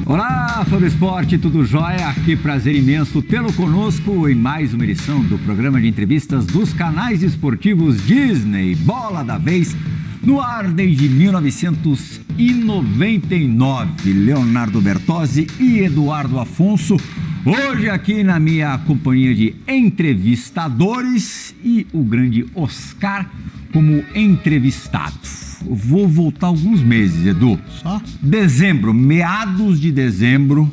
Olá, fã do esporte, tudo jóia? Que prazer imenso tê-lo conosco em mais uma edição do programa de entrevistas dos canais esportivos Disney, Bola da Vez, no ar desde 1999. Leonardo Bertozzi e Eduardo Afonso, hoje aqui na minha companhia de entrevistadores e o grande Oscar como entrevistado. Vou voltar alguns meses, Edu. Só? Dezembro, meados de dezembro.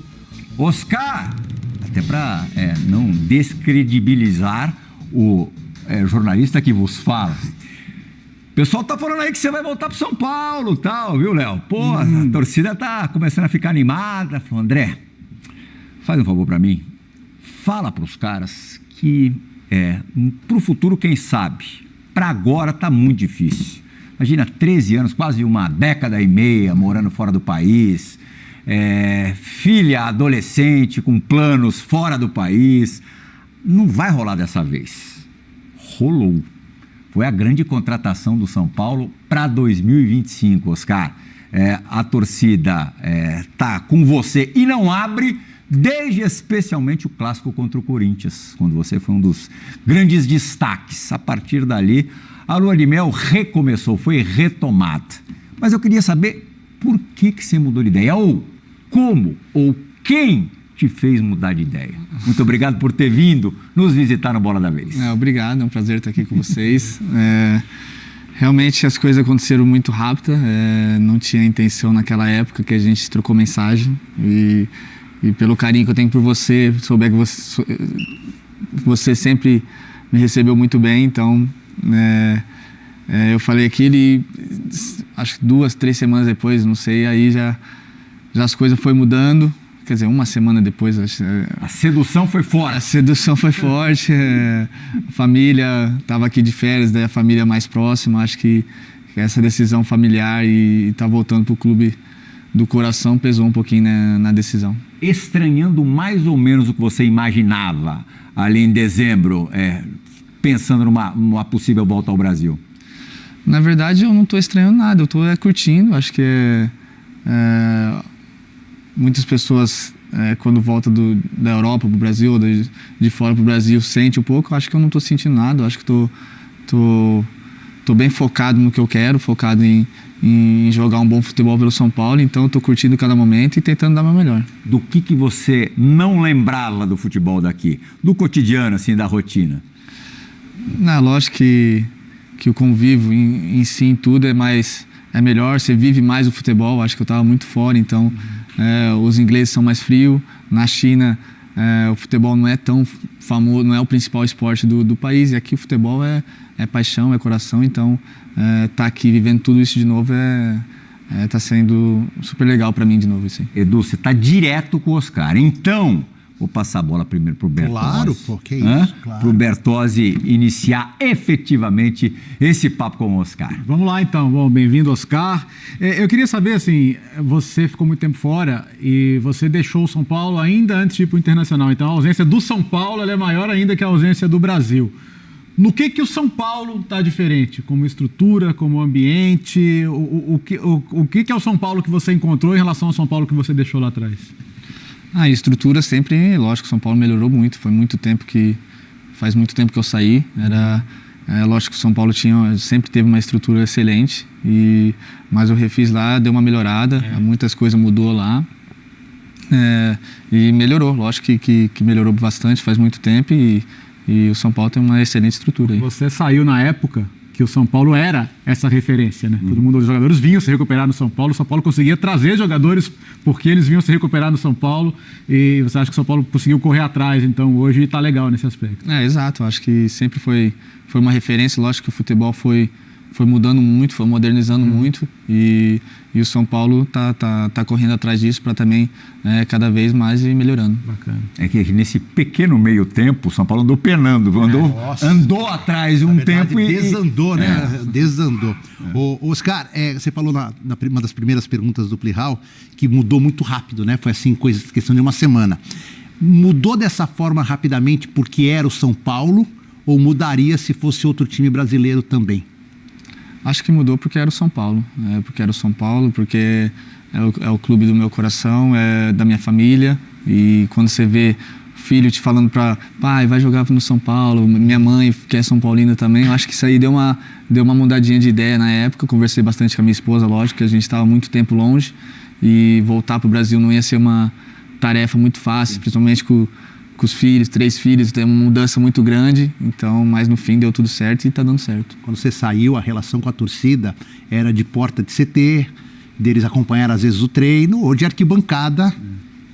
Oscar, até para não descredibilizar o jornalista que vos fala. O pessoal tá falando aí que você vai voltar pro São Paulo, tal, viu, Léo? Pô, a torcida tá começando a ficar animada. Falou, André, faz um favor para mim. Fala pros caras que pro futuro, quem sabe. Para agora tá muito difícil. Imagina, 13 anos, quase uma década e meia, morando fora do país, filha adolescente com planos fora do país. Não vai rolar dessa vez. Rolou. Foi a grande contratação do São Paulo para 2025, Oscar. A torcida tá com você e não abre, desde especialmente o clássico contra o Corinthians, quando você foi um dos grandes destaques. A partir dali, a lua de mel recomeçou, foi retomada. Mas eu queria saber por que você mudou de ideia, ou como, ou quem te fez mudar de ideia. Muito obrigado por ter vindo nos visitar no Bola da Vez. Obrigado, é um prazer estar aqui com vocês. Realmente as coisas aconteceram muito rápido, não tinha intenção naquela época que a gente trocou mensagem e pelo carinho que eu tenho por você, souber que você sempre me recebeu muito bem, então eu falei aquilo e acho que 2, 3 semanas depois, não sei, aí já as coisas foram mudando, quer dizer, uma semana depois. A sedução foi forte. A sedução foi forte, a família estava aqui de férias, daí a família mais próxima, acho que essa decisão familiar e estar voltando para o clube do coração pesou um pouquinho na decisão. Estranhando mais ou menos o que você imaginava ali em dezembro, pensando numa possível volta ao Brasil? Na verdade, eu não estou estranhando nada, eu estou curtindo. Acho que muitas pessoas, quando voltam da Europa para o Brasil, ou de fora para o Brasil, sentem um pouco. Acho que eu não estou sentindo nada, acho que estou bem focado no que eu quero, focado em jogar um bom futebol pelo São Paulo, então estou curtindo cada momento e tentando dar o meu melhor. Do que você não lembrava do futebol daqui? Do cotidiano, assim, da rotina? Lógico que o convívio em si, em tudo, é melhor, você vive mais o futebol. Acho que eu estava muito fora, então os ingleses são mais frios. Na China, o futebol não é tão famoso, não é o principal esporte do país, e aqui o futebol é paixão, é coração, então tá aqui vivendo tudo isso de novo tá sendo super legal para mim de novo. Assim. Edu, você tá direto com o Oscar, então vou passar a bola primeiro pro Bertozzi. Claro, pô, que isso, claro. Pro Bertozzi iniciar efetivamente esse papo com o Oscar. Vamos lá então, bom, bem-vindo, Oscar. Eu queria saber, assim, você ficou muito tempo fora e você deixou o São Paulo ainda antes de ir pro Internacional, então a ausência do São Paulo ela é maior ainda que a ausência do Brasil. No que o São Paulo está diferente? Como estrutura, como ambiente? O que é o São Paulo que você encontrou em relação ao São Paulo que você deixou lá atrás? A estrutura sempre, lógico, o São Paulo melhorou muito. Faz muito tempo que eu saí. Lógico que o São Paulo sempre teve uma estrutura excelente, mas eu refiz lá, deu uma melhorada, muitas coisas mudou lá. E melhorou, lógico que melhorou bastante, faz muito tempo e o São Paulo tem uma excelente estrutura aí. Você saiu na época que o São Paulo era essa referência, né? Todo mundo, os jogadores vinham se recuperar no São Paulo, o São Paulo conseguia trazer jogadores porque eles vinham se recuperar no São Paulo, e você acha que o São Paulo conseguiu correr atrás, então hoje está legal nesse aspecto. Exato, acho que sempre foi uma referência. Lógico que o futebol foi mudando muito, foi modernizando muito, e o São Paulo tá correndo atrás disso para também cada vez mais ir melhorando. Bacana. É que nesse pequeno meio tempo, o São Paulo andou penando, andou atrás tempo e... Desandou, né? Desandou. Oscar, você falou uma das primeiras perguntas do Plihal que mudou muito rápido, né? Foi assim, questão de uma semana. Mudou dessa forma rapidamente porque era o São Paulo, ou mudaria se fosse outro time brasileiro também? Acho que mudou porque era o São Paulo. Porque é o clube do meu coração, é da minha família. E quando você vê filho te falando para pai, vai jogar no São Paulo, minha mãe, que é São Paulina também, eu acho que isso aí deu uma mudadinha de ideia na época. Conversei bastante com a minha esposa, lógico, que a gente estava muito tempo longe e voltar para o Brasil não ia ser uma tarefa muito fácil, principalmente com os filhos, 3 filhos, tem uma mudança muito grande, então, mas no fim deu tudo certo e está dando certo. Quando você saiu, a relação com a torcida era de porta de CT, deles acompanhar às vezes o treino, ou de arquibancada,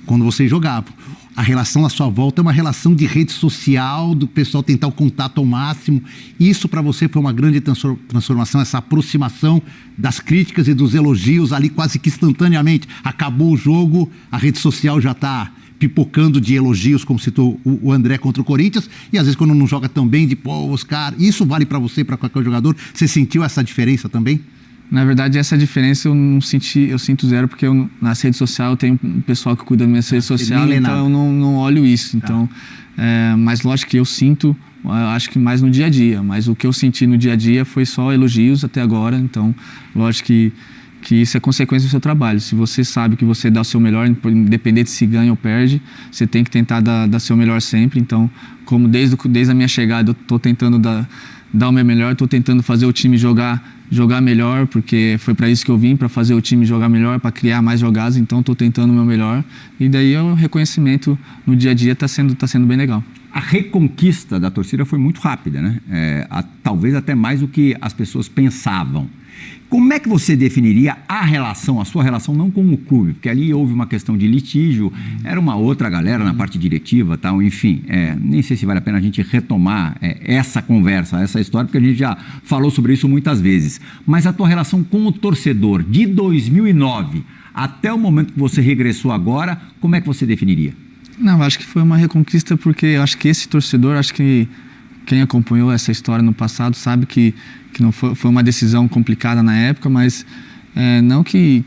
quando vocês jogavam. A relação à sua volta é uma relação de rede social, do pessoal tentar o contato ao máximo. Isso para você foi uma grande transformação, essa aproximação das críticas e dos elogios ali quase que instantaneamente. Acabou o jogo, a rede social já está pipocando de elogios, como citou o André contra o Corinthians, e às vezes quando não joga tão bem, de pô, Oscar, isso vale para você, para qualquer jogador. Você sentiu essa diferença também? Na verdade, essa diferença eu não senti, eu sinto zero, porque nas redes sociais eu tenho um pessoal que cuida das minhas redes sociais, então eu não olho isso. Então, mas lógico que eu sinto, acho que mais no dia a dia, mas o que eu senti no dia a dia foi só elogios até agora, então lógico que isso é consequência do seu trabalho. Se você sabe que você dá o seu melhor, independente se ganha ou perde, você tem que tentar dar seu melhor sempre. Então, como desde a minha chegada eu estou tentando dar o meu melhor, estou tentando fazer o time jogar melhor, porque foi para isso que eu vim, para fazer o time jogar melhor, para criar mais jogadas, então estou tentando o meu melhor. E daí o reconhecimento no dia a dia está sendo bem legal. A reconquista da torcida foi muito rápida, né? Talvez até mais do que as pessoas pensavam. Como é que você definiria a sua relação, não com o clube? Porque ali houve uma questão de litígio, era uma outra galera na parte diretiva, tal, enfim. Nem sei se vale a pena a gente retomar essa conversa, essa história, porque a gente já falou sobre isso muitas vezes. Mas a tua relação com o torcedor de 2009 até o momento que você regressou agora, como é que você definiria? Não, acho que foi uma reconquista, porque eu acho que esse torcedor, acho que quem acompanhou essa história no passado sabe que não foi uma decisão complicada na época, mas não que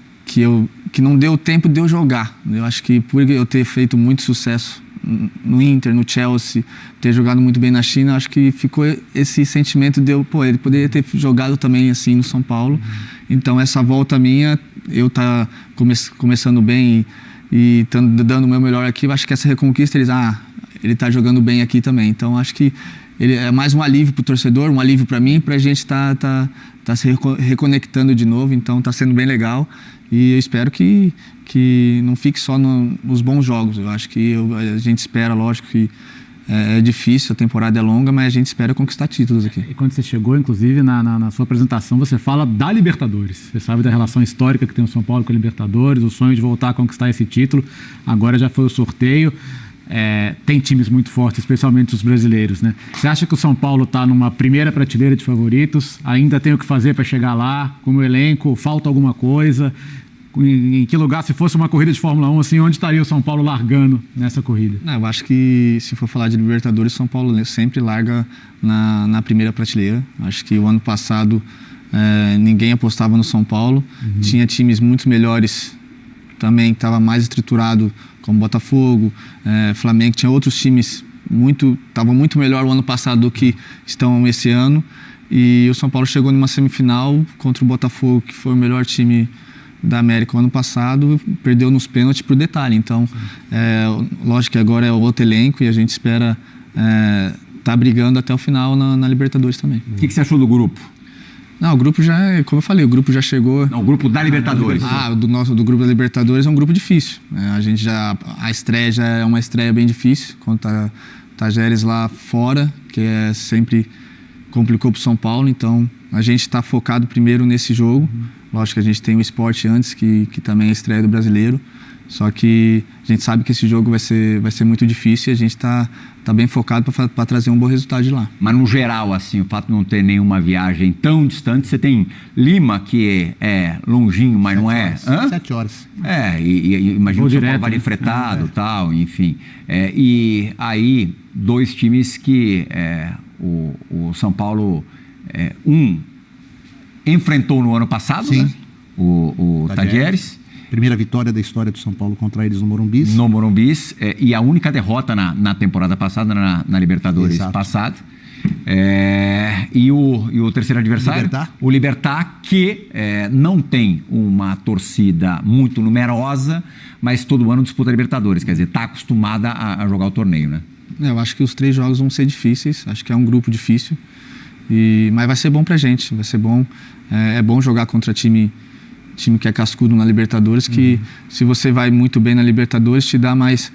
não deu tempo de eu jogar. Eu acho que por eu ter feito muito sucesso no Inter, no Chelsea, ter jogado muito bem na China, acho que ficou esse sentimento de ele poderia ter jogado também assim no São Paulo. Então essa volta minha, eu tá começando bem e dando o meu melhor aqui, eu acho que essa reconquista, ele tá jogando bem aqui também. Então acho que ele é mais um alívio para o torcedor, um alívio para mim, para a gente tá se reconectando de novo. Então está sendo bem legal e eu espero que não fique só nos bons jogos. Eu acho que a gente espera, lógico que é difícil, a temporada é longa, mas a gente espera conquistar títulos aqui. E quando você chegou, inclusive, na sua apresentação, você fala da Libertadores. Você sabe da relação histórica que tem o São Paulo com a Libertadores, o sonho de voltar a conquistar esse título. Agora já foi o sorteio. Tem times muito fortes, especialmente os brasileiros, né? Você acha que o São Paulo está numa primeira prateleira de favoritos? Ainda tem o que fazer para chegar lá? Como elenco, falta alguma coisa? Em que lugar, se fosse uma corrida de Fórmula 1, assim, onde estaria o São Paulo largando nessa corrida? Não, eu acho que, se for falar de Libertadores, o São Paulo sempre larga na primeira prateleira. Acho que o ano passado ninguém apostava no São Paulo. Tinha times muito melhores também, que estava mais estruturado, como Botafogo, Flamengo. Tinha outros times estavam muito melhor o ano passado do que estão esse ano. E o São Paulo chegou numa semifinal contra o Botafogo, que foi o melhor time da América o ano passado, perdeu nos pênaltis por detalhe. Então, lógico que agora é outro elenco e a gente espera tá brigando até o final na Libertadores também. O que você achou do grupo? Não, o grupo já, como eu falei, o grupo já chegou... Não, o grupo da Libertadores. Do grupo da Libertadores é um grupo difícil. A estreia já é uma estreia bem difícil, contra Tajeres lá fora, que sempre complicou para o São Paulo. Então, a gente está focado primeiro nesse jogo. Lógico que a gente tem o Sport antes, que também é a estreia do Brasileiro. Só que a gente sabe que esse jogo vai ser muito difícil e a gente está bem focado para trazer um bom resultado de lá. Mas no geral, assim, o fato de não ter nenhuma viagem tão distante, você tem Lima, que é longinho, mas não é... 7 horas. E imagina o São Paulo vai fretado, tal, enfim. E aí, 2 times que o São Paulo... enfrentou no ano passado, sim, né? O Tajeres. Primeira vitória da história do São Paulo contra eles no Morumbis. No Morumbis, e a única derrota na temporada passada, na Libertadores passada. E o terceiro adversário? Libertad. O Libertad, que não tem uma torcida muito numerosa, mas todo ano disputa Libertadores. Quer dizer, está acostumada a jogar o torneio, né? Eu acho que os 3 jogos vão ser difíceis. Acho que é um grupo difícil. Mas vai ser bom pra gente. Vai ser bom. É bom jogar contra time que é cascudo na Libertadores, que se você vai muito bem na Libertadores, te dá mais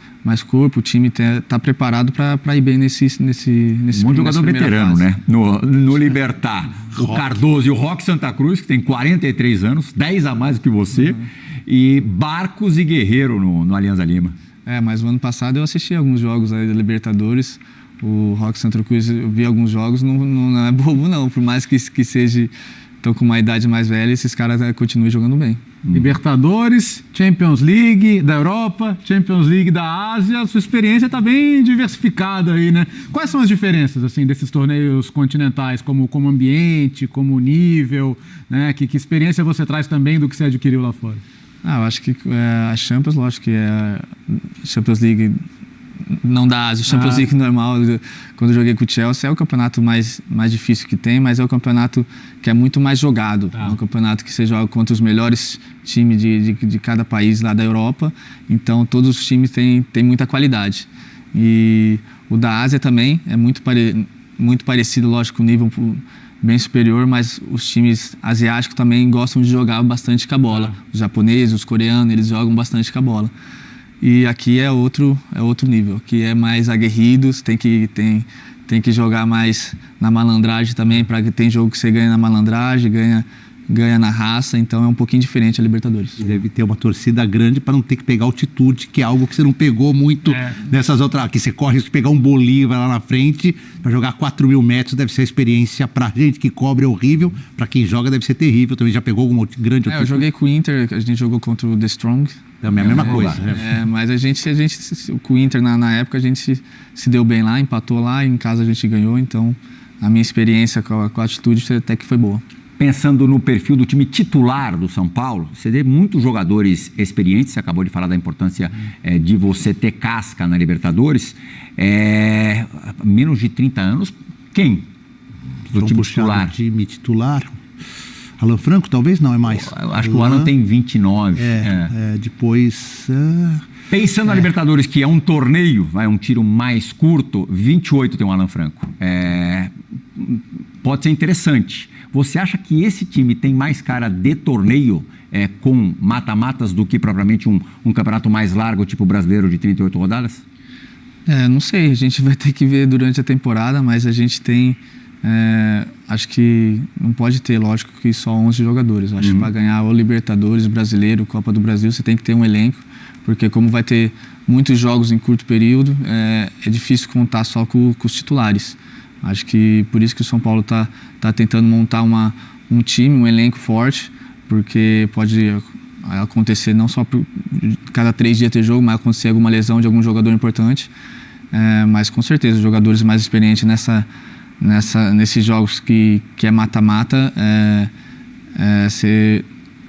corpo, o time tá preparado para ir bem nesse Um jogador veterano, né? No Libertad, o Cardoso e o Roque Santa Cruz, que tem 43 anos, 10 a mais do que você, e Barcos e Guerreiro no Alianza Lima. Mas o ano passado eu assisti alguns jogos aí da Libertadores. O Roque Santa Cruz, eu vi alguns jogos, não é bobo não, por mais que seja... Então, com uma idade mais velha, esses caras continuam jogando bem. Libertadores, Champions League da Europa, Champions League da Ásia. A sua experiência está bem diversificada aí, né? Quais são as diferenças, assim, desses torneios continentais, como ambiente, como nível, né? Que experiência você traz também do que você adquiriu lá fora? Eu acho que a Champions, lógico que é a Champions League... Não da Ásia, o Champions League normal, quando eu joguei com o Chelsea, é o campeonato mais difícil que tem, mas é o campeonato que é muito mais jogado. É um campeonato que você joga contra os melhores times de cada país lá da Europa, então todos os times têm muita qualidade. E o da Ásia também é muito parecido, lógico, com um nível bem superior, mas os times asiáticos também gostam de jogar bastante com a bola. Os japoneses, os coreanos, eles jogam bastante com a bola. E aqui é outro nível, aqui é mais aguerridos, tem que jogar mais na malandragem também, para que tem jogo que você ganha na malandragem, ganha na raça, então é um pouquinho diferente a Libertadores. Deve ter uma torcida grande para não ter que pegar altitude, que é algo que você não pegou muito nessas outras, aqui você corre se pegar um Bolívar lá na frente, para jogar 4.000 metros deve ser a experiência, pra gente que cobre é horrível, para quem joga deve ser terrível, também já pegou alguma grande altitude? Eu joguei com o Inter, a gente jogou contra o The Strong. Também é a mesma coisa. Mas a gente com o Inter na época a gente se deu bem lá, empatou lá, em casa a gente ganhou, então a minha experiência com a atitude até que foi boa. Pensando no perfil do time titular do São Paulo, você vê muitos jogadores experientes, você acabou de falar da importância de você ter casca na Libertadores, menos de 30 anos, quem? Do time titular? Time titular? Alan Franco, talvez? Não, é mais. Acho que o Alan tem 29. Depois... Pensando na Libertadores, que é um torneio, um tiro mais curto, 28 tem o Alan Franco. Pode ser interessante. Você acha que esse time tem mais cara de torneio com mata-matas do que propriamente um campeonato mais largo, tipo brasileiro, de 38 rodadas? Não sei, a gente vai ter que ver durante a temporada, mas a gente tem... acho que não pode ter, lógico, que só 11 jogadores. Acho que para ganhar o Libertadores, Brasileiro, Copa do Brasil, você tem que ter um elenco, porque como vai ter muitos jogos em curto período, é difícil contar só com os titulares. Acho que por isso que o São Paulo tá tentando montar um time, um elenco forte, porque pode acontecer não só cada 3 dias ter jogo, mas acontecer alguma lesão de algum jogador importante. Mas com certeza os jogadores mais experientes nesses jogos que é mata-mata, você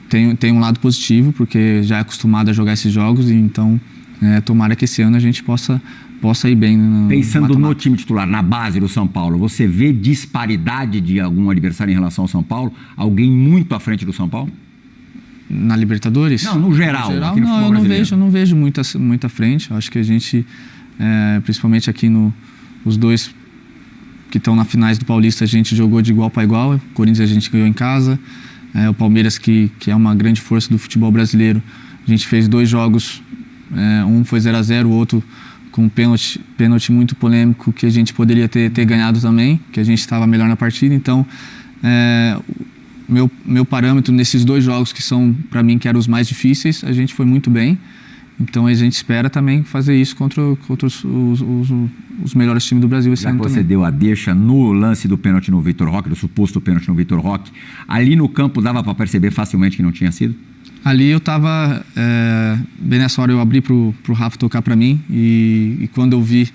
tem um lado positivo, porque já é acostumado a jogar esses jogos, e então tomara que esse ano a gente possa ir bem. Pensando no time titular, na base do São Paulo, você vê disparidade de algum adversário em relação ao São Paulo? Alguém muito à frente do São Paulo? Na Libertadores? Não, no geral. Aqui no futebol brasileiro. Eu não vejo muita frente. Eu acho que a gente, principalmente aqui os dois que estão na finais do Paulista, a gente jogou de igual para igual. O Corinthians a gente ganhou em casa. O Palmeiras, que é uma grande força do futebol brasileiro, a gente fez 2 jogos. Um foi 0-0, o outro com um pênalti muito polêmico, que a gente poderia ter ganhado também, que a gente estava melhor na partida. Então, meu parâmetro nesses 2 jogos, que são, para mim, que eram os mais difíceis, a gente foi muito bem. Então, a gente espera também fazer isso contra os melhores times do Brasil esse ano também. Você deu a deixa no lance do pênalti no Vitor Roque, do suposto pênalti no Vitor Roque. Ali no campo dava para perceber facilmente que não tinha sido? Ali eu estava, bem nessa hora eu abri pro Rafa tocar para mim, e quando eu vi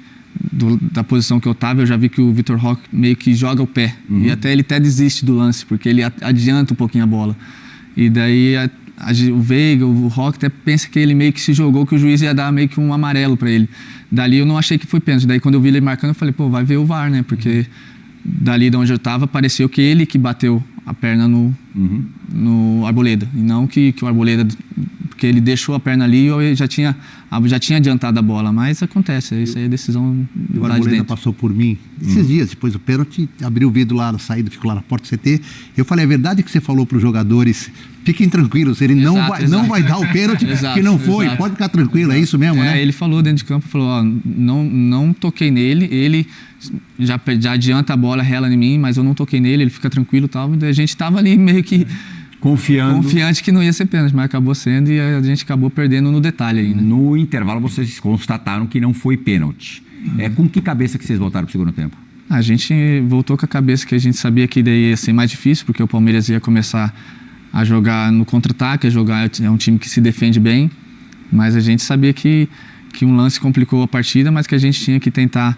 da posição que eu estava, eu já vi que o Vitor Roque meio que joga o pé, e ele até desiste do lance, porque ele adianta um pouquinho a bola. E daí o Veiga, o Roque até pensa que ele meio que se jogou, que o juiz ia dar meio que um amarelo para ele. Dali eu não achei que foi pênalti. Daí quando eu vi ele marcando, eu falei, vai ver o VAR, né? Porque dali de onde eu estava, pareceu que ele que bateu a perna no Arboleda, e não que o Arboleda, porque ele deixou a perna ali e eu já tinha adiantado a bola, mas acontece, isso aí é decisão O lá de Arboleda dentro. passou por mim esses dias, depois do pênalti, abriu o vidro lá na saída, ficou lá na porta do CT. Eu falei, é verdade que você falou para os jogadores, fiquem tranquilos, ele não vai dar o pênalti, que não foi, pode ficar tranquilo, é isso mesmo, né? Ele falou dentro de campo, falou, ó, não toquei nele, ele já adianta a bola, rela em mim, mas eu não toquei nele, ele fica tranquilo e tal, a gente estava ali meio que confiante que não ia ser pênalti, mas acabou sendo e a gente acabou perdendo no detalhe aí, né? No intervalo vocês constataram que não foi pênalti. Com que cabeça que vocês voltaram para o segundo tempo? A gente voltou com a cabeça que a gente sabia que daí ia ser mais difícil, porque o Palmeiras ia começar a jogar no contra-ataque, é um time que se defende bem, mas a gente sabia que um lance complicou a partida, mas que a gente tinha que tentar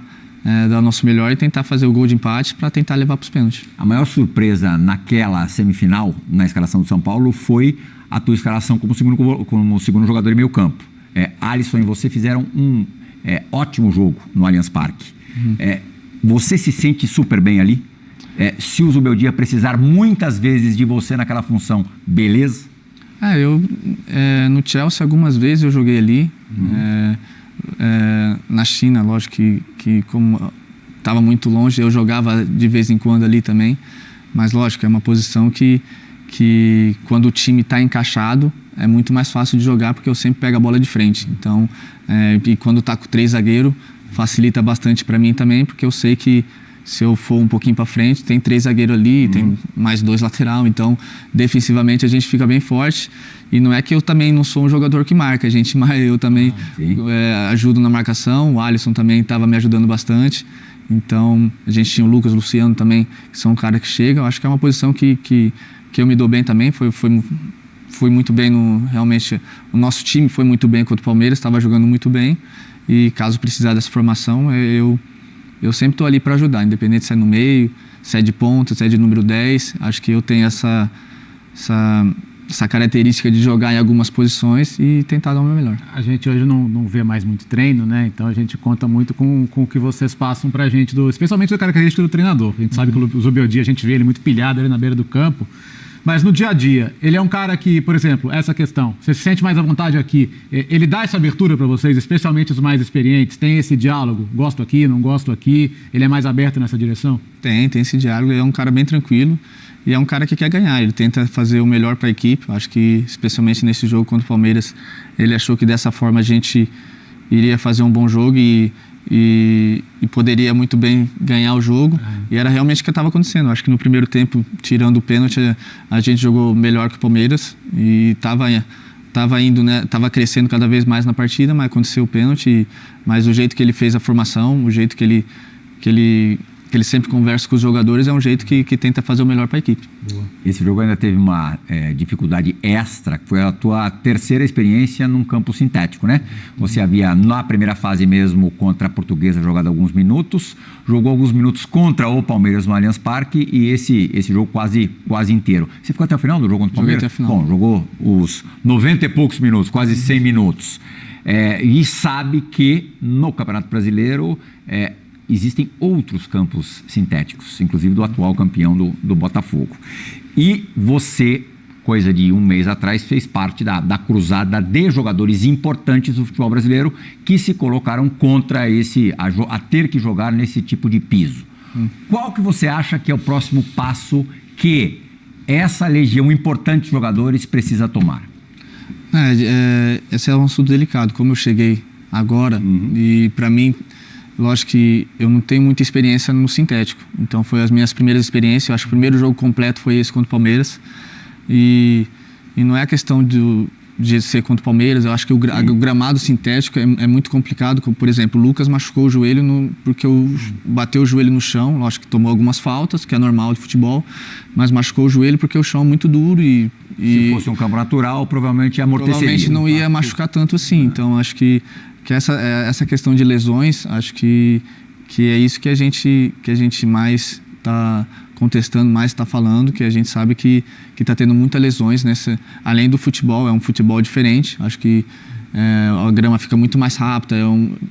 dar o nosso melhor e tentar fazer o gol de empate para tentar levar para os pênaltis. A maior surpresa naquela semifinal, na escalação do São Paulo, foi a tua escalação como segundo jogador em meio campo. Alisson e você fizeram um ótimo jogo no Allianz Parque. Você se sente super bem ali? Se o Zubeldia precisar muitas vezes de você naquela função, beleza? No Chelsea algumas vezes eu joguei ali. Na China, lógico que como estava muito longe, eu jogava de vez em quando ali também. Mas lógico, é uma posição que quando o time está encaixado, é muito mais fácil de jogar, porque eu sempre pego a bola de frente. Então, e quando está com 3 zagueiros, facilita bastante para mim também, porque eu sei que se eu for um pouquinho para frente, tem 3 zagueiros ali, tem mais 2 lateral, então defensivamente a gente fica bem forte. E não é que eu também não sou um jogador que marca, eu também ajudo na marcação, o Alisson também estava me ajudando bastante. Então a gente tinha o Lucas, o Luciano também, que são um cara que chega. Eu acho que é uma posição que eu me dou bem também, fui muito bem realmente o nosso time foi muito bem contra o Palmeiras, estava jogando muito bem, e caso precisar dessa formação, eu sempre estou ali para ajudar, independente se é no meio, se é de ponta, se é de número 10. Acho que eu tenho essa característica de jogar em algumas posições e tentar dar o meu melhor. A gente hoje não vê mais muito treino, né? Então a gente conta muito com o que vocês passam pra gente, especialmente da característica do treinador. A gente sabe que o Zubeldia, a gente vê ele muito pilhado ali na beira do campo. Mas no dia a dia, ele é um cara que, por exemplo, essa questão, você se sente mais à vontade aqui, ele dá essa abertura para vocês, especialmente os mais experientes, tem esse diálogo, gosto aqui, não gosto aqui, ele é mais aberto nessa direção? Tem esse diálogo, ele é um cara bem tranquilo e é um cara que quer ganhar, ele tenta fazer o melhor para a equipe. Acho que, especialmente nesse jogo contra o Palmeiras, ele achou que dessa forma a gente iria fazer um bom jogo e poderia muito bem ganhar o jogo, e era realmente o que estava acontecendo. Acho que no primeiro tempo, tirando o pênalti, a gente jogou melhor que o Palmeiras e estava indo, né, estava crescendo cada vez mais na partida, mas aconteceu o pênalti. Mas o jeito que ele fez a formação, o jeito que ele sempre conversa com os jogadores, é um jeito que tenta fazer o melhor para a equipe. Boa. Esse jogo ainda teve uma dificuldade extra, que foi a tua terceira experiência num campo sintético, né? Você havia, na primeira fase mesmo, contra a Portuguesa, jogado alguns minutos, jogou alguns minutos contra o Palmeiras no Allianz Parque, e esse jogo quase inteiro. Você ficou até o final do jogo contra o Palmeiras? Joguei até o final. Bom, jogou os 90 e poucos minutos, quase 100 minutos. E sabe que no Campeonato Brasileiro existem outros campos sintéticos, inclusive do atual campeão do Botafogo. E você, coisa de um mês atrás, fez parte da cruzada de jogadores importantes do futebol brasileiro que se colocaram contra a ter que jogar nesse tipo de piso. Qual que você acha que é o próximo passo que essa legião importante de jogadores precisa tomar? Esse é um assunto delicado. Como eu cheguei agora, e para mim, lógico que eu não tenho muita experiência no sintético, então foi as minhas primeiras experiências. Eu acho que o primeiro jogo completo foi esse contra o Palmeiras, e não é a questão de ser contra o Palmeiras. Eu acho que o gramado sintético é muito complicado. Como, por exemplo, o Lucas machucou o joelho porque bateu o joelho no chão. Lógico que tomou algumas faltas, que é normal de futebol, mas machucou o joelho porque o chão é muito duro e se fosse um campo natural, provavelmente amorteceria. Provavelmente não ia machucar tanto assim. Então acho que essa questão de lesões, acho que é isso que a gente mais está contestando, mais está falando, que a gente sabe que está tendo muitas lesões além do futebol. É um futebol diferente. Acho que a grama fica muito mais rápida,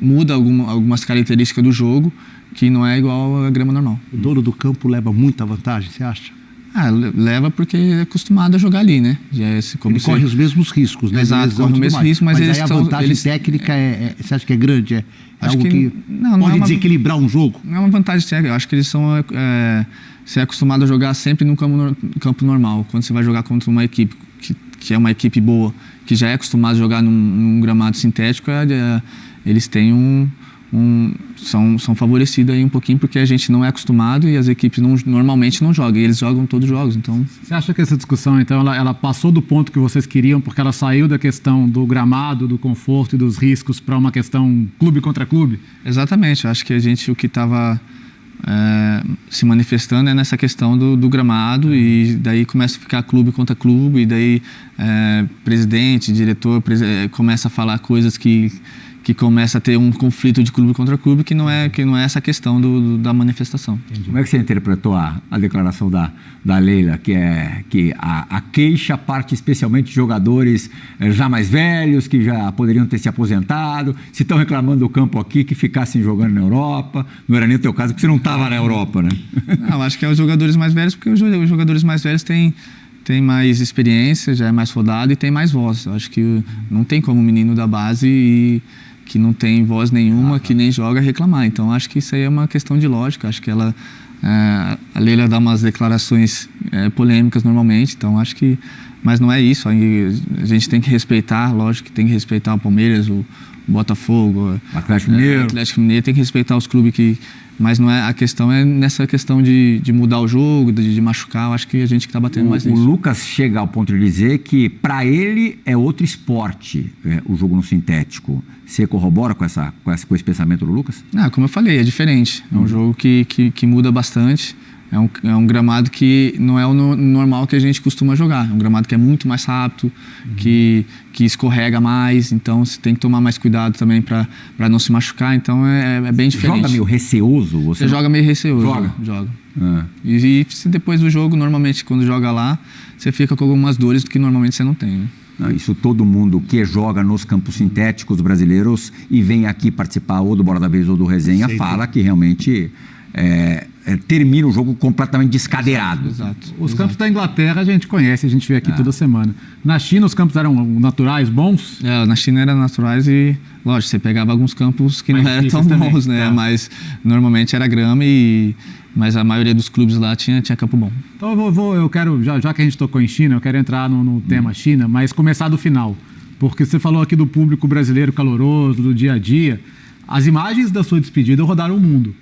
muda algumas características do jogo que não é igual à grama normal. O dono do campo leva muita vantagem, você acha? Leva porque é acostumado a jogar ali, né? Ele corre os mesmos riscos, né? Exato, corre os mesmos riscos, mas aí a vantagem técnica você acha que é grande? É algo que pode desequilibrar um jogo? Não é uma vantagem técnica, eu acho que eles são... você é acostumado a jogar sempre no campo normal. Quando você vai jogar contra uma equipe que é uma equipe boa, que já é acostumada a jogar num gramado sintético, eles têm são favorecidos aí um pouquinho porque a gente não é acostumado e as equipes normalmente não jogam, e eles jogam todos os jogos, então... Você acha que essa discussão, então, ela passou do ponto que vocês queriam, porque ela saiu da questão do gramado, do conforto e dos riscos para uma questão clube contra clube? Exatamente, eu acho que o que estava se manifestando é nessa questão do gramado, e daí começa a ficar clube contra clube, e daí presidente, diretor começa a falar coisas que começa a ter um conflito de clube contra clube que não é essa questão da manifestação. Entendi. Como é que você interpretou a declaração da Leila, que a queixa parte especialmente de jogadores já mais velhos, que já poderiam ter se aposentado, se estão reclamando do campo aqui, que ficassem jogando na Europa? Não era nem o teu caso, porque você não estava na Europa, né? Não, acho que é os jogadores mais velhos, porque os jogadores mais velhos têm mais experiência, já é mais rodado e tem mais voz. Eu acho que não tem como um menino da base que não tem voz nenhuma, que nem joga, reclamar. Então acho que isso aí é uma questão de lógica. Acho que a Leila dá umas declarações polêmicas normalmente, então acho que... Mas não é isso, a gente tem que respeitar, lógico que tem que respeitar o Palmeiras, o Botafogo, o Atlético Mineiro, tem que respeitar os clubes que... Mas não é, a questão é nessa questão de mudar o jogo, de machucar. Eu acho que a gente que está batendo mais nisso. O Lucas chega ao ponto de dizer que para ele é outro esporte, o jogo no sintético. Você corrobora com esse pensamento do Lucas? Como eu falei, é diferente. É um jogo que muda bastante. É um gramado que não é o normal que a gente costuma jogar. É um gramado que é muito mais rápido, que escorrega mais. Então você tem que tomar mais cuidado também para não se machucar. Então é bem diferente. Joga meio receoso? Você joga meio receoso. Joga. E depois do jogo, normalmente quando joga lá, você fica com algumas dores que normalmente você não tem, né? Isso todo mundo que joga nos campos sintéticos brasileiros e vem aqui participar ou do Bola da Vez ou do Resenha fala que realmente... termina o jogo completamente descadeirado. Exato. Os campos da Inglaterra a gente conhece, a gente vê aqui toda semana. Na China os campos eram naturais, bons? Na China eram naturais e, lógico, você pegava alguns campos que não eram tão bons, né? Mas normalmente era grama mas a maioria dos clubes lá tinha campo bom. Então eu quero, já que a gente tocou em China, eu quero entrar no tema China, mas começar do final. Porque você falou aqui do público brasileiro caloroso, do dia a dia. As imagens da sua despedida rodaram o mundo.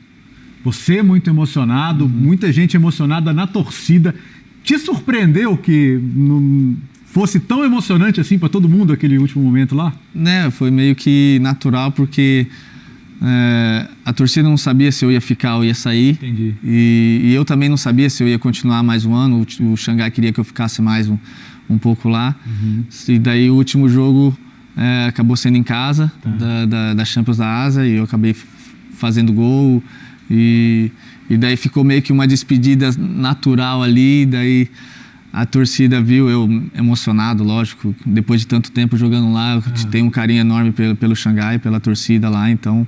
Você muito emocionado, muita gente emocionada na torcida. Te surpreendeu que não fosse tão emocionante assim para todo mundo aquele último momento lá? Foi meio que natural, porque a torcida não sabia se eu ia ficar ou ia sair. Entendi. E eu também não sabia se eu ia continuar mais um ano. O Xangai queria que eu ficasse mais um pouco lá. E daí o último jogo acabou sendo em casa, da Champions da Ásia, e eu acabei fazendo gol. E daí ficou meio que uma despedida natural ali, daí a torcida viu eu emocionado, lógico, depois de tanto tempo jogando lá, eu tenho um carinho enorme pelo Xangai, pela torcida lá, então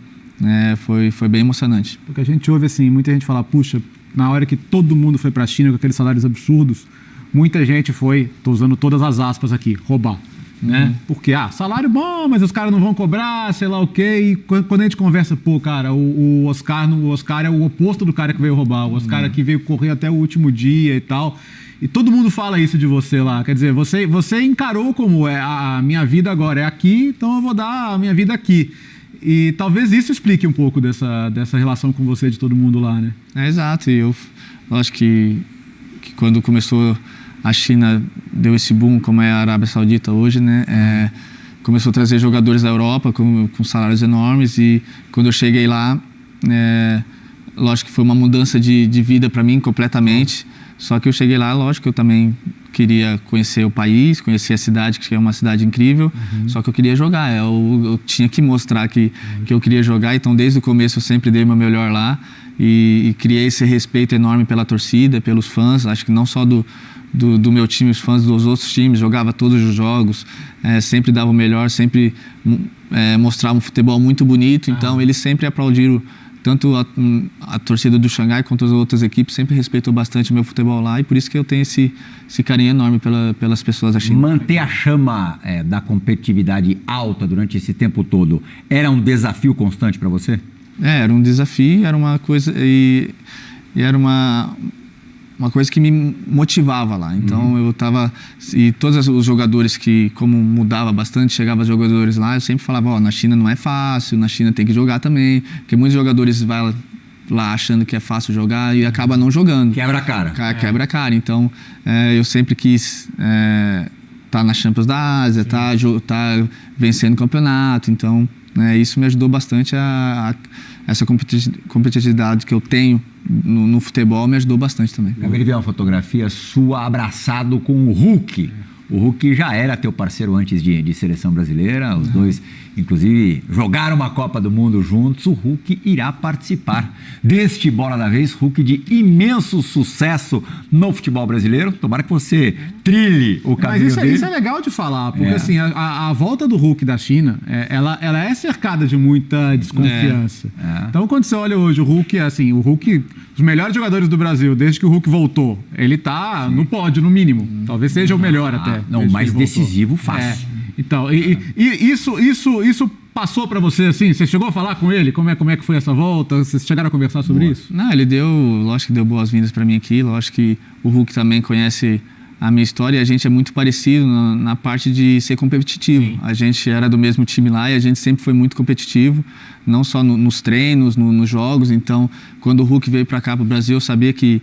foi bem emocionante. Porque a gente ouve assim, muita gente fala, puxa, na hora que todo mundo foi para a China com aqueles salários absurdos, muita gente foi, estou usando todas as aspas aqui, roubar. Né? Porque, salário bom, mas os caras não vão cobrar, sei lá o quê. E quando a gente conversa, cara, o Oscar é o oposto do cara que veio roubar. O Oscar que veio correr até o último dia e tal. E todo mundo fala isso de você lá. Quer dizer, você encarou como a minha vida agora é aqui, então eu vou dar a minha vida aqui. E talvez isso explique um pouco dessa relação com você de todo mundo lá, né? Exato. E eu acho que quando começou... A China deu esse boom, como é a Arábia Saudita hoje, né? Começou a trazer jogadores da Europa com salários enormes, e quando eu cheguei lá, lógico que foi uma mudança de vida para mim completamente. Só que eu cheguei lá, lógico que eu também queria conhecer o país, conhecer a cidade, que é uma cidade incrível, só que eu queria jogar, eu tinha que mostrar que eu queria jogar, então desde o começo eu sempre dei meu melhor lá e criei esse respeito enorme pela torcida, pelos fãs, acho que não só do meu time, os fãs dos outros times, jogava todos os jogos, sempre dava o melhor, sempre mostrava um futebol muito bonito, então eles sempre aplaudiram, tanto a torcida do Xangai quanto as outras equipes, sempre respeitou bastante o meu futebol lá, e por isso que eu tenho esse carinho enorme pelas pessoas da China. Manter a chama da competitividade alta durante esse tempo todo era um desafio constante para você? Era um desafio, era uma coisa e era uma coisa que me motivava lá. Então eu tava, e todos os jogadores que, como mudava bastante, chegava os jogadores lá, eu sempre falava, na China não é fácil, na China tem que jogar também, porque muitos jogadores vão lá achando que é fácil jogar e acaba não jogando. Quebra a cara. Quebra a cara. Então eu sempre quis tá na Champions da Ásia, tá vencendo o campeonato, então isso me ajudou bastante essa competitividade que eu tenho no futebol, me ajudou bastante também. Acabei de ver uma fotografia sua abraçado com o Hulk. O Hulk já era teu parceiro antes de seleção brasileira, os dois, inclusive, jogaram uma Copa do Mundo juntos. O Hulk irá participar deste Bola da Vez, Hulk de imenso sucesso no futebol brasileiro. Tomara que você trilhe o caminho dele. Mas isso é legal de falar, porque assim, a volta do Hulk da China, ela é cercada de muita desconfiança. Então, quando você olha hoje o Hulk, assim, os melhores jogadores do Brasil, desde que o Hulk voltou, ele tá no pódio, no mínimo. Talvez seja o melhor até. Não, o mais decisivo, fácil. Então, isso passou pra você, assim? Você chegou a falar com ele? Como é que foi essa volta? Vocês chegaram a conversar sobre isso? Não, lógico que deu boas-vindas pra mim aqui. Lógico que o Hulk também conhece a minha história e a gente é muito parecido na parte de ser competitivo. Sim. A gente era do mesmo time lá e a gente sempre foi muito competitivo, não só nos treinos, nos jogos. Então, quando o Hulk veio pra cá, pro Brasil, eu sabia que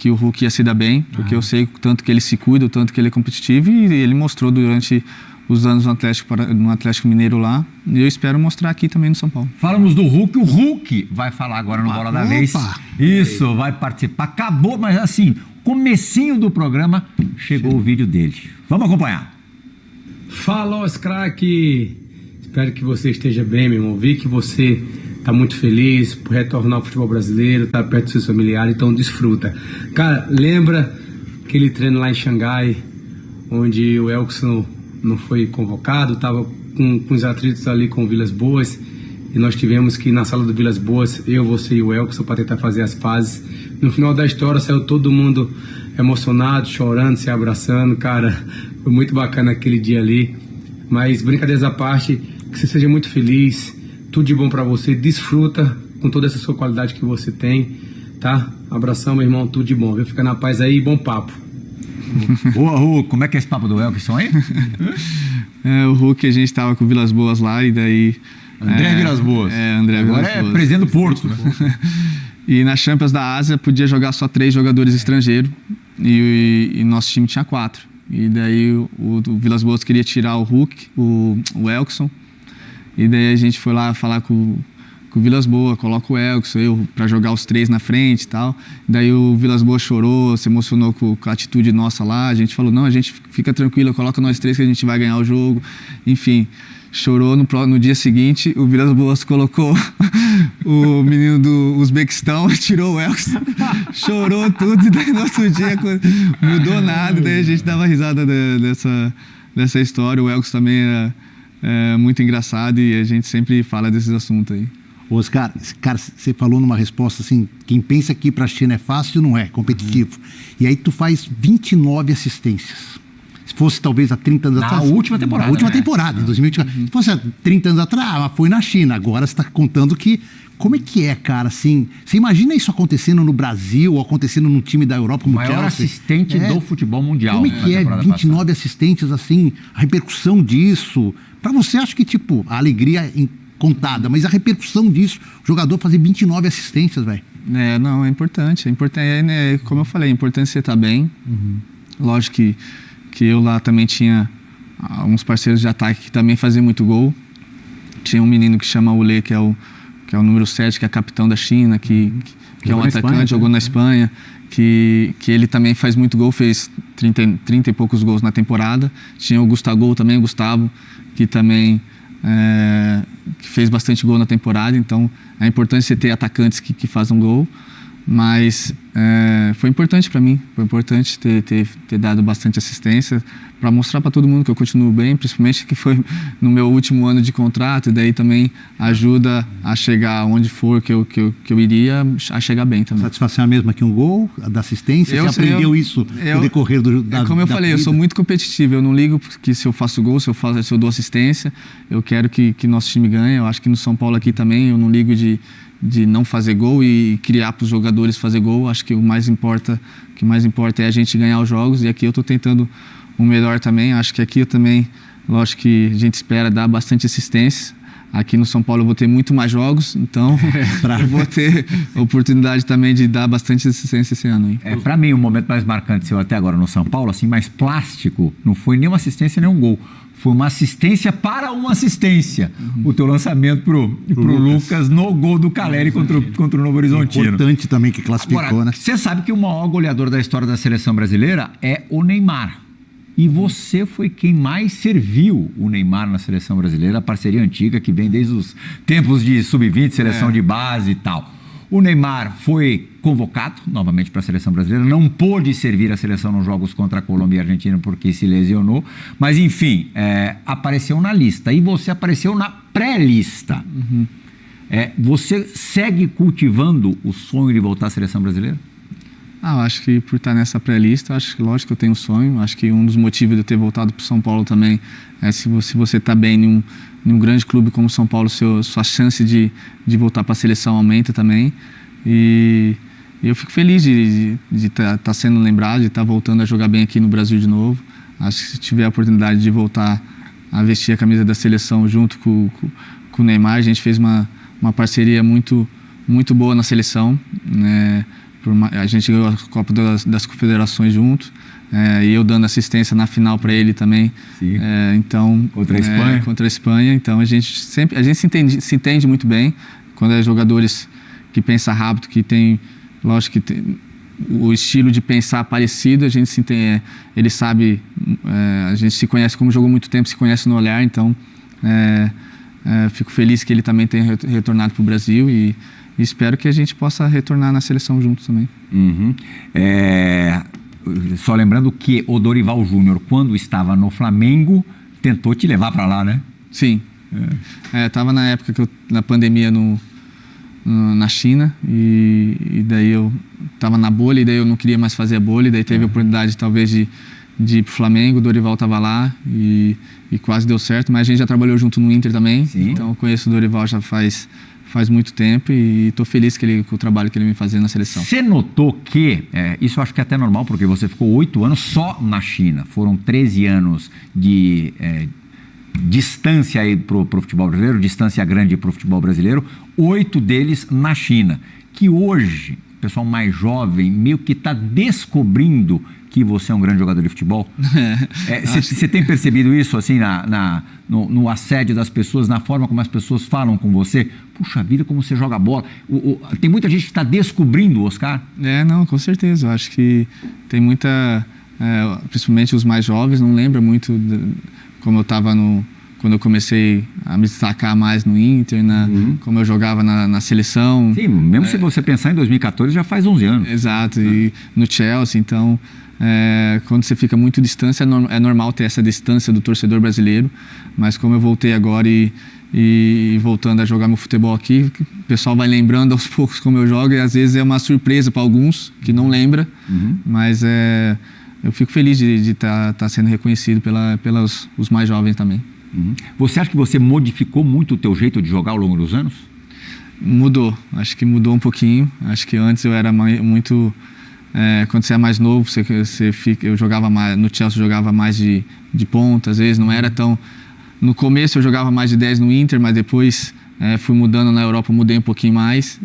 o Hulk ia se dar bem, porque eu sei o tanto que ele se cuida, o tanto que ele é competitivo, e ele mostrou durante os anos no Atlético Mineiro lá, e eu espero mostrar aqui também no São Paulo. Falamos do Hulk, o Hulk vai falar agora no Bola da Vez. Isso, vai participar. Acabou, mas assim, comecinho do programa, chegou o vídeo dele. Vamos acompanhar. Fala, os craque! Espero que você esteja bem, meu irmão. Vi que você tá muito feliz por retornar ao futebol brasileiro, tá perto dos seus familiares, então desfruta. Cara, lembra aquele treino lá em Xangai, onde o Elkson não foi convocado, tava com os atletas ali com o Vilas Boas, e nós tivemos que ir na sala do Vilas Boas, eu, você e o Elkson, para tentar fazer as pazes. No final da história saiu todo mundo emocionado, chorando, se abraçando, cara, foi muito bacana aquele dia ali. Mas brincadeiras à parte, que você seja muito feliz, tudo de bom pra você, desfruta com toda essa sua qualidade que você tem, tá? Abração, meu irmão, tudo de bom, viu? Fica na paz aí, bom papo. Boa, Hulk, como é que é esse papo do Elkson aí? O Hulk, a gente tava com o Vilas Boas lá, e daí... André Vilas Boas. André Agora Vilas Boas. Presidente do Porto, né? E na Champions da Ásia podia jogar só 3 jogadores estrangeiros, e nosso time tinha 4. E daí o Vilas Boas queria tirar o Hulk, o Elkson. E daí a gente foi lá falar com o Vilas Boas, coloca o Elkson, pra jogar os 3 na frente e tal. Daí o Vilas Boas chorou, se emocionou com a atitude nossa lá. A gente falou, não, a gente fica tranquilo, coloca nós 3 que a gente vai ganhar o jogo. Enfim, chorou. No dia seguinte, o Vilas Boas colocou o menino do Uzbequistão, tirou o Elkson, chorou tudo, e daí no outro dia mudou nada. Daí a gente dava risada dessa história. O Elkson também era muito engraçado, e a gente sempre fala desses assuntos aí. Oscar, cara, você falou numa resposta assim, quem pensa que ir pra China é fácil, não é, competitivo. E aí tu faz 29 assistências. Se fosse talvez há 30 anos atrás... Na última temporada. Na última temporada, em 2024. Se fosse há 30 anos atrás, foi na China. Agora você está contando que... Como é que é, cara, assim... Você imagina isso acontecendo no Brasil, ou acontecendo num time da Europa como o maior assistente do futebol mundial. Como é que é 29 assistentes, assim, a repercussão disso? Para você, acho que, tipo, a alegria contada, mas a repercussão disso, o jogador fazer 29 assistências, velho. Não, é importante. Como eu falei, é importante você estar bem. Lógico que eu lá também tinha alguns parceiros de ataque que também faziam muito gol. Tinha um menino que chama Ule, que é o número 7, que é capitão da China, que é um atacante, jogou na Espanha. que ele também faz muito gol, fez 30 e poucos gols na temporada. Tinha o Gustavo também, o Gustavo, que também que fez bastante gol na temporada. Então é importante você ter atacantes que fazem gol. Mas foi importante para mim, foi importante ter dado bastante assistência para mostrar para todo mundo que eu continuo bem, principalmente que foi no meu último ano de contrato, e daí também ajuda a chegar onde for que eu iria, a chegar bem também. Satisfação é a mesma que um gol, a da assistência? Você aprendeu isso no decorrer da como eu falei, vida? Eu sou muito competitivo, eu não ligo que se eu faço gol, se eu dou assistência, eu quero que nosso time ganhe. Eu acho que no São Paulo aqui também, eu não ligo de não fazer gol e criar para os jogadores fazer gol. Acho que o que mais importa é a gente ganhar os jogos, e aqui eu estou tentando o melhor também. Acho que aqui eu também, lógico que a gente espera dar bastante assistência. Aqui no São Paulo eu vou ter muito mais jogos, então eu vou ter a oportunidade também de dar bastante assistência esse ano. Para mim, o momento mais marcante seu até agora no São Paulo, assim, mais plástico, não foi nem uma assistência nem um gol. Foi uma assistência para uma assistência. O teu lançamento pro Lucas no gol do Caleri contra o Novo Horizontino. Importante também que classificou, agora, né? Você sabe que o maior goleador da história da seleção brasileira é o Neymar. E você foi quem mais serviu o Neymar na seleção brasileira, a parceria antiga que vem desde os tempos de sub-20, seleção de base e tal. O Neymar foi convocado novamente para a seleção brasileira, não pôde servir a seleção nos jogos contra a Colômbia e a Argentina porque se lesionou, mas enfim, apareceu na lista e você apareceu na pré-lista. Você segue cultivando o sonho de voltar à seleção brasileira? Eu acho que por estar nessa pré-lista, acho que lógico que eu tenho um sonho. Acho que um dos motivos de eu ter voltado para o São Paulo também é se você está bem em um grande clube como o São Paulo, sua chance de voltar para a seleção aumenta também. E eu fico feliz de estar sendo lembrado, de estar voltando a jogar bem aqui no Brasil de novo. Acho que se tiver a oportunidade de voltar a vestir a camisa da seleção junto com o Neymar, a gente fez uma parceria muito, muito boa na seleção, né? A gente ganhou a Copa das Confederações juntos, e eu dando assistência na final para ele também. Então, contra a Espanha? Contra a Espanha. Então a gente se entende muito bem. Quando é jogadores que pensam rápido, que tem, lógico que tem o estilo de pensar parecido, a gente se entende, ele sabe, a gente se conhece, como jogou muito tempo, se conhece no olhar. Então fico feliz que ele também tenha retornado para o Brasil e espero que a gente possa retornar na seleção juntos também. Só lembrando que o Dorival Júnior, quando estava no Flamengo, tentou te levar para lá, né? Sim. Estava na época na pandemia na China, e daí eu estava na bolha, e daí eu não queria mais fazer a bolha, e daí teve a oportunidade talvez de ir para o Flamengo. O Dorival estava lá e quase deu certo, mas a gente já trabalhou junto no Inter também. Sim. Então eu conheço o Dorival já faz muito tempo e estou feliz com o trabalho que ele me fazia na seleção. Você notou que, isso eu acho que é até normal, porque você ficou 8 anos só na China, foram 13 anos de distância aí pro futebol brasileiro, distância grande pro futebol brasileiro, 8 deles na China, que hoje o pessoal mais jovem meio que está descobrindo que você é um grande jogador de futebol. Você tem percebido isso assim no assédio das pessoas, na forma como as pessoas falam com você? Puxa vida, como você joga bola. Tem muita gente que está descobrindo o Oscar? Não, com certeza. Eu acho que tem muita, principalmente os mais jovens, não lembram muito como eu estava quando eu comecei a me destacar mais no Inter, como eu jogava na seleção. Sim, mesmo se você pensar em 2014, já faz 11 anos. Exato, e no Chelsea. Então, quando você fica muito distante, é normal ter essa distância do torcedor brasileiro, mas como eu voltei agora e voltando a jogar meu futebol aqui, o pessoal vai lembrando aos poucos como eu jogo, e às vezes é uma surpresa para alguns que não lembram, mas eu fico feliz de estar sendo reconhecido pelos os mais jovens também. Você acha que você modificou muito o teu jeito de jogar ao longo dos anos? Mudou, acho que mudou um pouquinho. Acho que antes eu era muito... quando você é mais novo, eu jogava mais, no Chelsea eu jogava mais de ponta, às vezes não era tão... No começo eu jogava mais de 10 no Inter, mas depois fui mudando na Europa, mudei um pouquinho mais.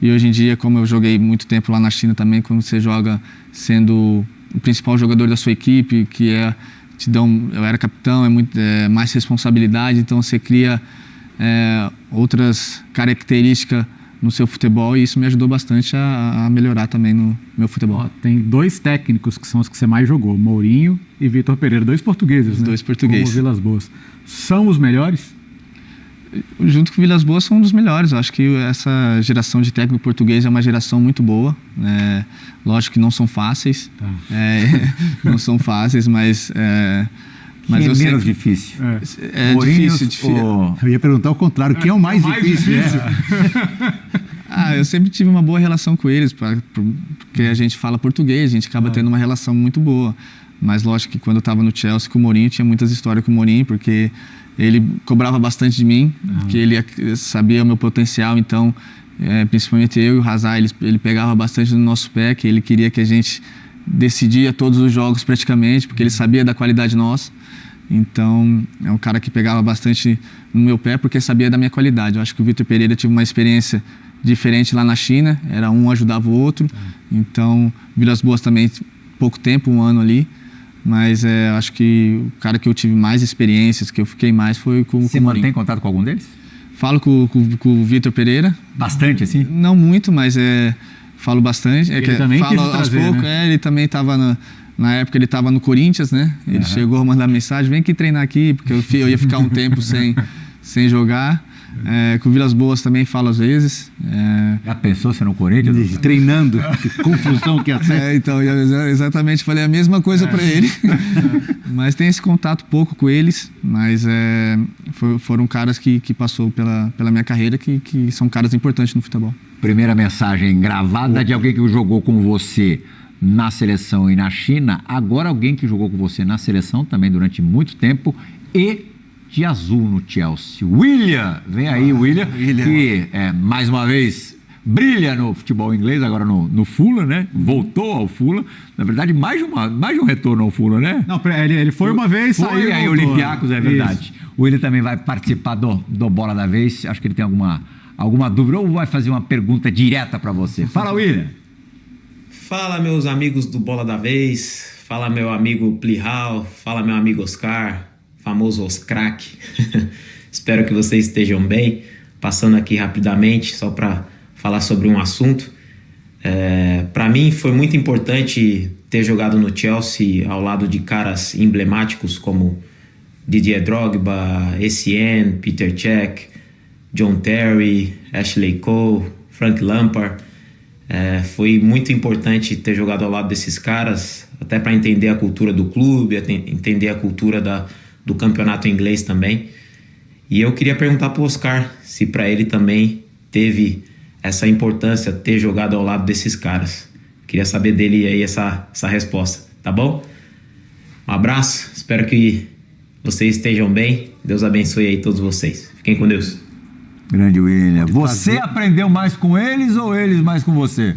E hoje em dia, como eu joguei muito tempo lá na China também, quando você joga sendo o principal jogador da sua equipe, que eu era capitão, mais responsabilidade, então você cria outras características no seu futebol, e isso me ajudou bastante a melhorar também no meu futebol. Ó, tem 2 técnicos que são os que você mais jogou, Mourinho e Vitor Pereira, 2 portugueses, né? 2 portugueses. Como Vilas Boas. São os melhores? Junto com o Vilas Boas são um dos melhores. Eu acho que essa geração de técnico português é uma geração muito boa. Lógico que não são fáceis. Tá. Não são fáceis, mas Quem é eu menos sei difícil? é Mourinho difícil. Eu ia perguntar o contrário, quem é o mais difícil? Eu sempre tive uma boa relação com eles, porque a gente fala português, a gente acaba tendo uma relação muito boa. Mas lógico que quando eu estava no Chelsea com o Mourinho, tinha muitas histórias com o Mourinho, porque ele cobrava bastante de mim, porque ele sabia o meu potencial, então, principalmente eu e o Hazard, ele pegava bastante no nosso pé, que ele queria que a gente decidia todos os jogos praticamente, porque ele sabia da qualidade nossa. Então, é um cara que pegava bastante no meu pé, porque sabia da minha qualidade. Eu acho que o Vitor Pereira tive uma experiência diferente lá na China, era um ajudava o outro. Então, Vilas Boas também, pouco tempo, 1 ano ali. Mas acho que o cara que eu tive mais experiências, que eu fiquei mais, foi com o Mourinho. Você mantém contato com algum deles? Falo com o Vitor Pereira. Bastante, assim? Não muito, mas falo bastante. Ele também falo quis aos trazer, poucos. né? Ele também estava na época ele estava no Corinthians, né? Ele chegou a mandar mensagem: vem aqui treinar aqui, porque eu ia ficar um tempo sem jogar. Com o Vilas Boas também falo às vezes. Já pensou você no Corinthians? Treinando, que confusão que ia ser. Então, eu exatamente falei a mesma coisa para ele. Mas tem esse contato pouco com eles, mas foram caras que passou pela minha carreira, que são caras importantes no futebol. Primeira mensagem gravada de alguém que jogou com você na seleção e na China, agora alguém que jogou com você na seleção também durante muito tempo e de azul no Chelsea. William, vem aí, William, que mais uma vez brilha no futebol inglês, agora no Fulham, né? Voltou ao Fulham. Na verdade, mais de um retorno ao Fulham, né? Não, ele foi uma vez, saiu. Foi aí, Olympiacos, é verdade. Isso. O William também vai participar do Bola da Vez. Acho que ele tem alguma dúvida ou vai fazer uma pergunta direta para você. Fala, William. Fala, meus amigos do Bola da Vez. Fala, meu amigo Plihal. Fala, meu amigo Oscar. Famoso Oscrack. Espero que vocês estejam bem. Passando aqui rapidamente, só para falar sobre um assunto. Para mim foi muito importante ter jogado no Chelsea ao lado de caras emblemáticos como Didier Drogba, Essien, Peter Cech, John Terry, Ashley Cole, Frank Lampard. Foi muito importante ter jogado ao lado desses caras, até para entender a cultura do clube, entender a cultura do campeonato inglês também. E eu queria perguntar para o Oscar se para ele também teve essa importância, ter jogado ao lado desses caras. Queria saber dele aí essa resposta, tá bom? Um abraço, espero que vocês estejam bem. Deus abençoe aí todos vocês. Fiquem com Deus. Grande William. Você aprendeu mais com eles ou eles mais com você?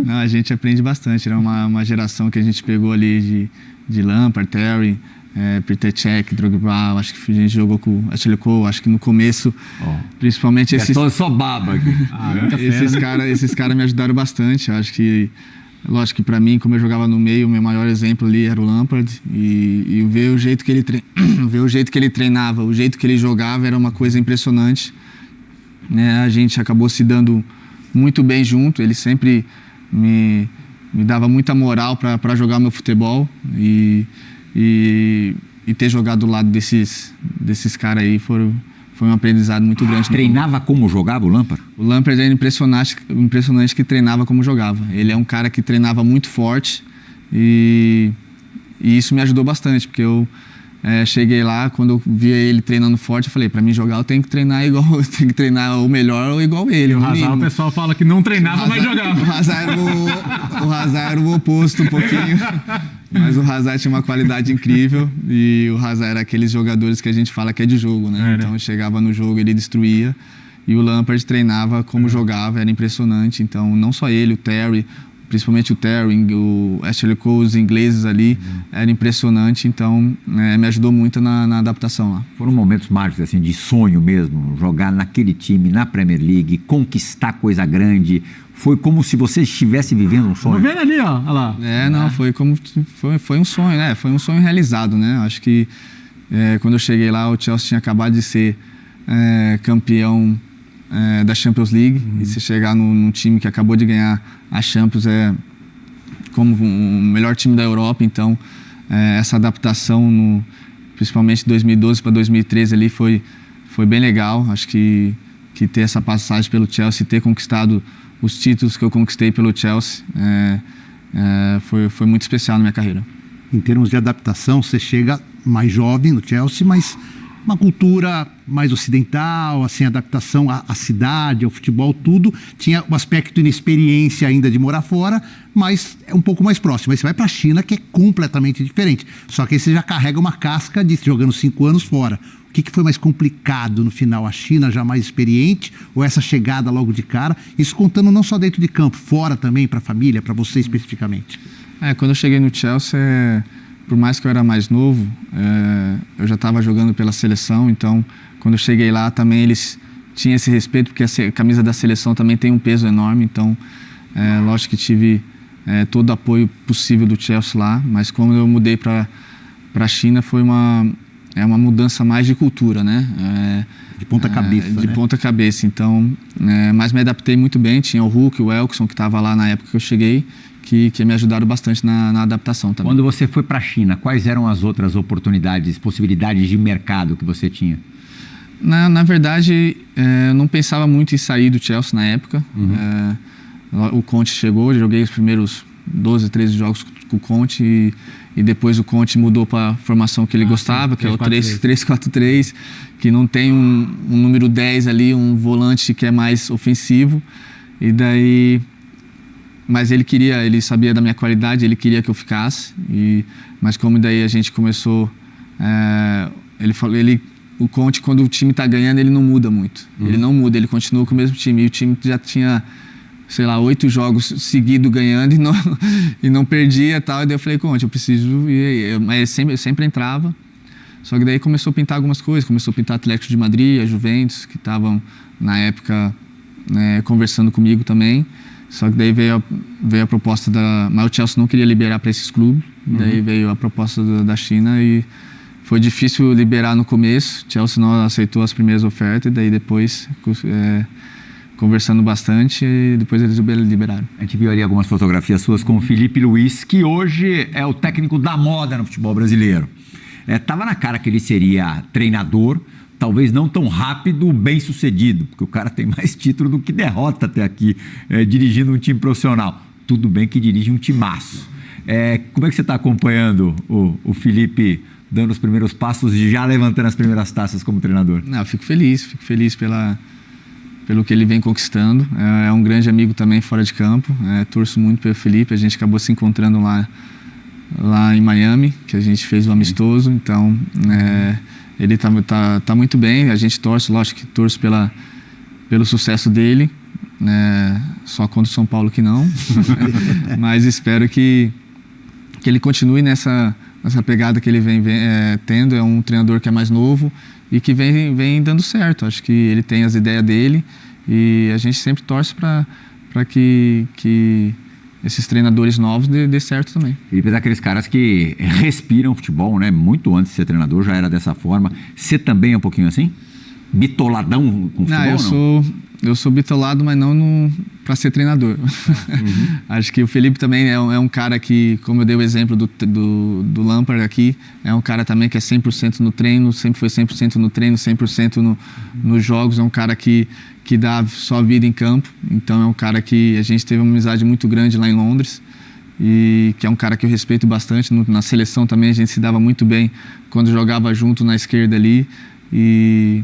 Não, a gente aprende bastante. Era uma geração que a gente pegou ali de Lampard, Terry, Peter Cech, Drogba. Acho que a gente jogou com Ashley Cole. Acho que no começo, principalmente esses... só baba aqui. Esses caras me ajudaram bastante. Acho que, lógico que para mim, como eu jogava no meio, o meu maior exemplo ali era o Lampard. E ver o jeito que ele treinava, o jeito que ele jogava era uma coisa impressionante. A gente acabou se dando muito bem junto. Ele sempre me dava muita moral para jogar meu futebol. E ter jogado do lado desses caras aí foi um aprendizado muito grande. Treinava como jogava o Lampard? O Lampard era impressionante que treinava como jogava. Ele é um cara que treinava muito forte e isso me ajudou bastante, porque eu cheguei lá, quando eu via ele treinando forte, eu falei, para mim jogar eu tenho que treinar igual, eu tenho que treinar o melhor ou igual ele. O Hazard, o pessoal fala que não treinava, mas jogava. O Hazard era o oposto um pouquinho. Mas o Hazard tinha uma qualidade incrível e o Hazard era aqueles jogadores que a gente fala que é de jogo, né? Então chegava no jogo, ele destruía. E o Lampard treinava como jogava, era impressionante. Então não só ele, o Terry, principalmente o Terry, o Ashley Cole, os ingleses ali, era impressionante. Então me ajudou muito na adaptação lá. Foram momentos mágicos, assim, de sonho mesmo, jogar naquele time, na Premier League, conquistar coisa grande. Foi como se você estivesse vivendo um sonho. Tô vendo ali, ó. Olha lá. Foi um sonho, né? Foi um sonho realizado, né? Acho que quando eu cheguei lá, o Chelsea tinha acabado de ser campeão da Champions League, e você chegar num time que acabou de ganhar a Champions como o melhor time da Europa. Então essa adaptação principalmente de 2012 para 2013 ali foi bem legal. Acho que ter essa passagem pelo Chelsea, ter conquistado os títulos que eu conquistei pelo Chelsea, foi muito especial na minha carreira. Em termos de adaptação, você chega mais jovem no Chelsea, mas uma cultura mais ocidental, assim, adaptação à cidade, ao futebol, tudo. Tinha o aspecto inexperiência ainda de morar fora, mas é um pouco mais próximo. Aí você vai para a China, que é completamente diferente. Só que aí você já carrega uma casca de jogando 5 anos fora. O que foi mais complicado no final? A China já mais experiente ou essa chegada logo de cara? Isso contando não só dentro de campo, fora também, para a família, para você especificamente. Quando eu cheguei no Chelsea, por mais que eu era mais novo, eu já estava jogando pela seleção. Então, quando eu cheguei lá, também eles tinham esse respeito, porque a camisa da seleção também tem um peso enorme. Então, lógico que tive todo o apoio possível do Chelsea lá, mas quando eu mudei para a China, foi uma mudança mais de cultura, né? De ponta cabeça, de ponta cabeça. Então, mas me adaptei muito bem. Tinha o Hulk, o Elkson, que estava lá na época que eu cheguei, que me ajudaram bastante na adaptação também. Quando você foi para a China, quais eram as outras oportunidades, possibilidades de mercado que você tinha? Na verdade, eu não pensava muito em sair do Chelsea na época. O Conte chegou, joguei os primeiros 12, 13 jogos com o Conte e depois o Conte mudou para a formação que ele gostava, que é o 3-4-3, que não tem um número 10 ali, um volante que é mais ofensivo. E daí... Mas ele sabia da minha qualidade, ele queria que eu ficasse. Mas como daí a gente começou... o Conte, quando o time está ganhando, ele não muda muito. Ele não muda, ele continua com o mesmo time. E o time já tinha, 8 jogos seguidos ganhando e não perdia e tal. E daí eu falei, Conte, eu preciso ir. Mas eu sempre entrava. Só que daí começou a pintar algumas coisas. Começou a pintar Atlético de Madrid, a Juventus, que estavam, na época, conversando comigo também. Só que daí veio a proposta mas o Chelsea não queria liberar para esses clubes. Daí veio a proposta da China e foi difícil liberar no começo. O Chelsea não aceitou as primeiras ofertas e daí depois, conversando bastante, e depois eles liberaram. A gente viu ali algumas fotografias suas com o Filipe Luís, que hoje é o técnico da moda no futebol brasileiro. Tava na cara que ele seria treinador, talvez não tão rápido, bem sucedido, porque o cara tem mais título do que derrota até aqui, dirigindo um time profissional. Tudo bem que dirige um timaço. Como é que você está acompanhando o Filipe dando os primeiros passos e já levantando as primeiras taças como treinador? Não, eu fico feliz pelo que ele vem conquistando. É um grande amigo também fora de campo. Torço muito pelo Filipe. A gente acabou se encontrando lá em Miami, que a gente fez um amistoso. Então, ele tá muito bem. A gente torce, lógico que torce pelo sucesso dele. Só contra o São Paulo que não. Mas espero que ele continue nessa pegada que ele vem tendo. É um treinador que é mais novo e que vem dando certo. Acho que ele tem as ideias dele e a gente sempre torce para que esses treinadores novos dê certo também. Felipe é daqueles caras que respiram futebol, né? Muito antes de ser treinador já era dessa forma. Você também é um pouquinho assim? Bitoladão com futebol? Eu sou bitolado, mas não para ser treinador. Acho que o Felipe também é um cara que, como eu dei o exemplo do Lampard aqui, é um cara também que é 100% no treino, sempre foi 100% no treino, 100% nos jogos. É um cara que dá só vida em campo. Então é um cara que a gente teve uma amizade muito grande lá em Londres e que é um cara que eu respeito bastante. Na seleção também a gente se dava muito bem quando jogava junto na esquerda ali e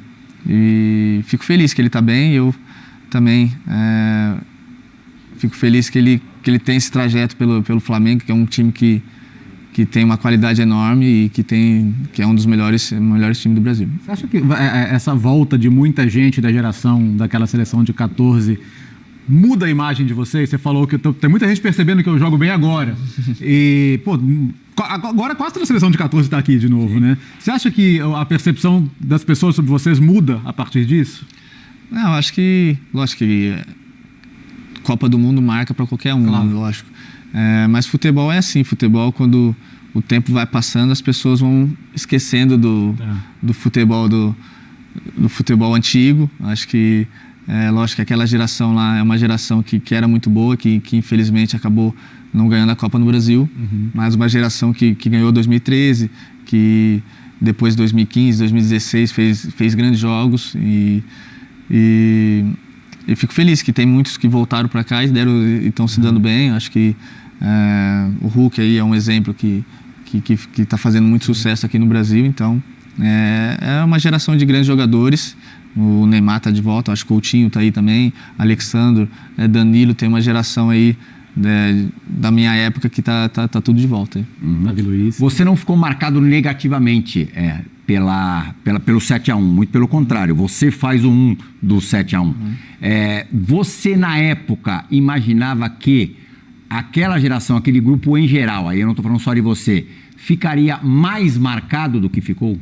fico feliz que ele está bem. Eu também fico feliz que ele tem esse trajeto pelo Flamengo, que é um time que tem uma qualidade enorme e que é um dos melhores times do Brasil. Você acha que essa volta de muita gente da geração daquela seleção de 14 muda a imagem de vocês? Você falou que tem muita gente percebendo que eu jogo bem agora. E, agora quase toda a seleção de 14 está aqui de novo, né? Você acha que a percepção das pessoas sobre vocês muda a partir disso? Não, eu acho que... Lógico que Copa do Mundo marca para qualquer um, claro. Lógico. Mas futebol é assim. Futebol, quando o tempo vai passando, as pessoas vão esquecendo do futebol do futebol antigo. Acho que Lógico que aquela geração lá é uma geração que era muito boa, que infelizmente acabou não ganhando a Copa no Brasil, mas uma geração que ganhou 2013, que depois de 2015, 2016 fez grandes jogos e fico feliz que tem muitos que voltaram para cá e estão se dando bem. Acho que o Hulk aí é um exemplo que está fazendo muito sucesso aqui no Brasil, então é uma geração de grandes jogadores. O Neymar está de volta, acho que o Coutinho está aí também, Alexandre, Danilo, tem uma geração aí da minha época que tá tudo de volta. Davi Luiz. Você não ficou marcado negativamente pelo 7-1, muito pelo contrário, você faz o 1 do 7-1. Você na época imaginava que aquela geração, aquele grupo em geral, aí eu não estou falando só de você, ficaria mais marcado do que ficou?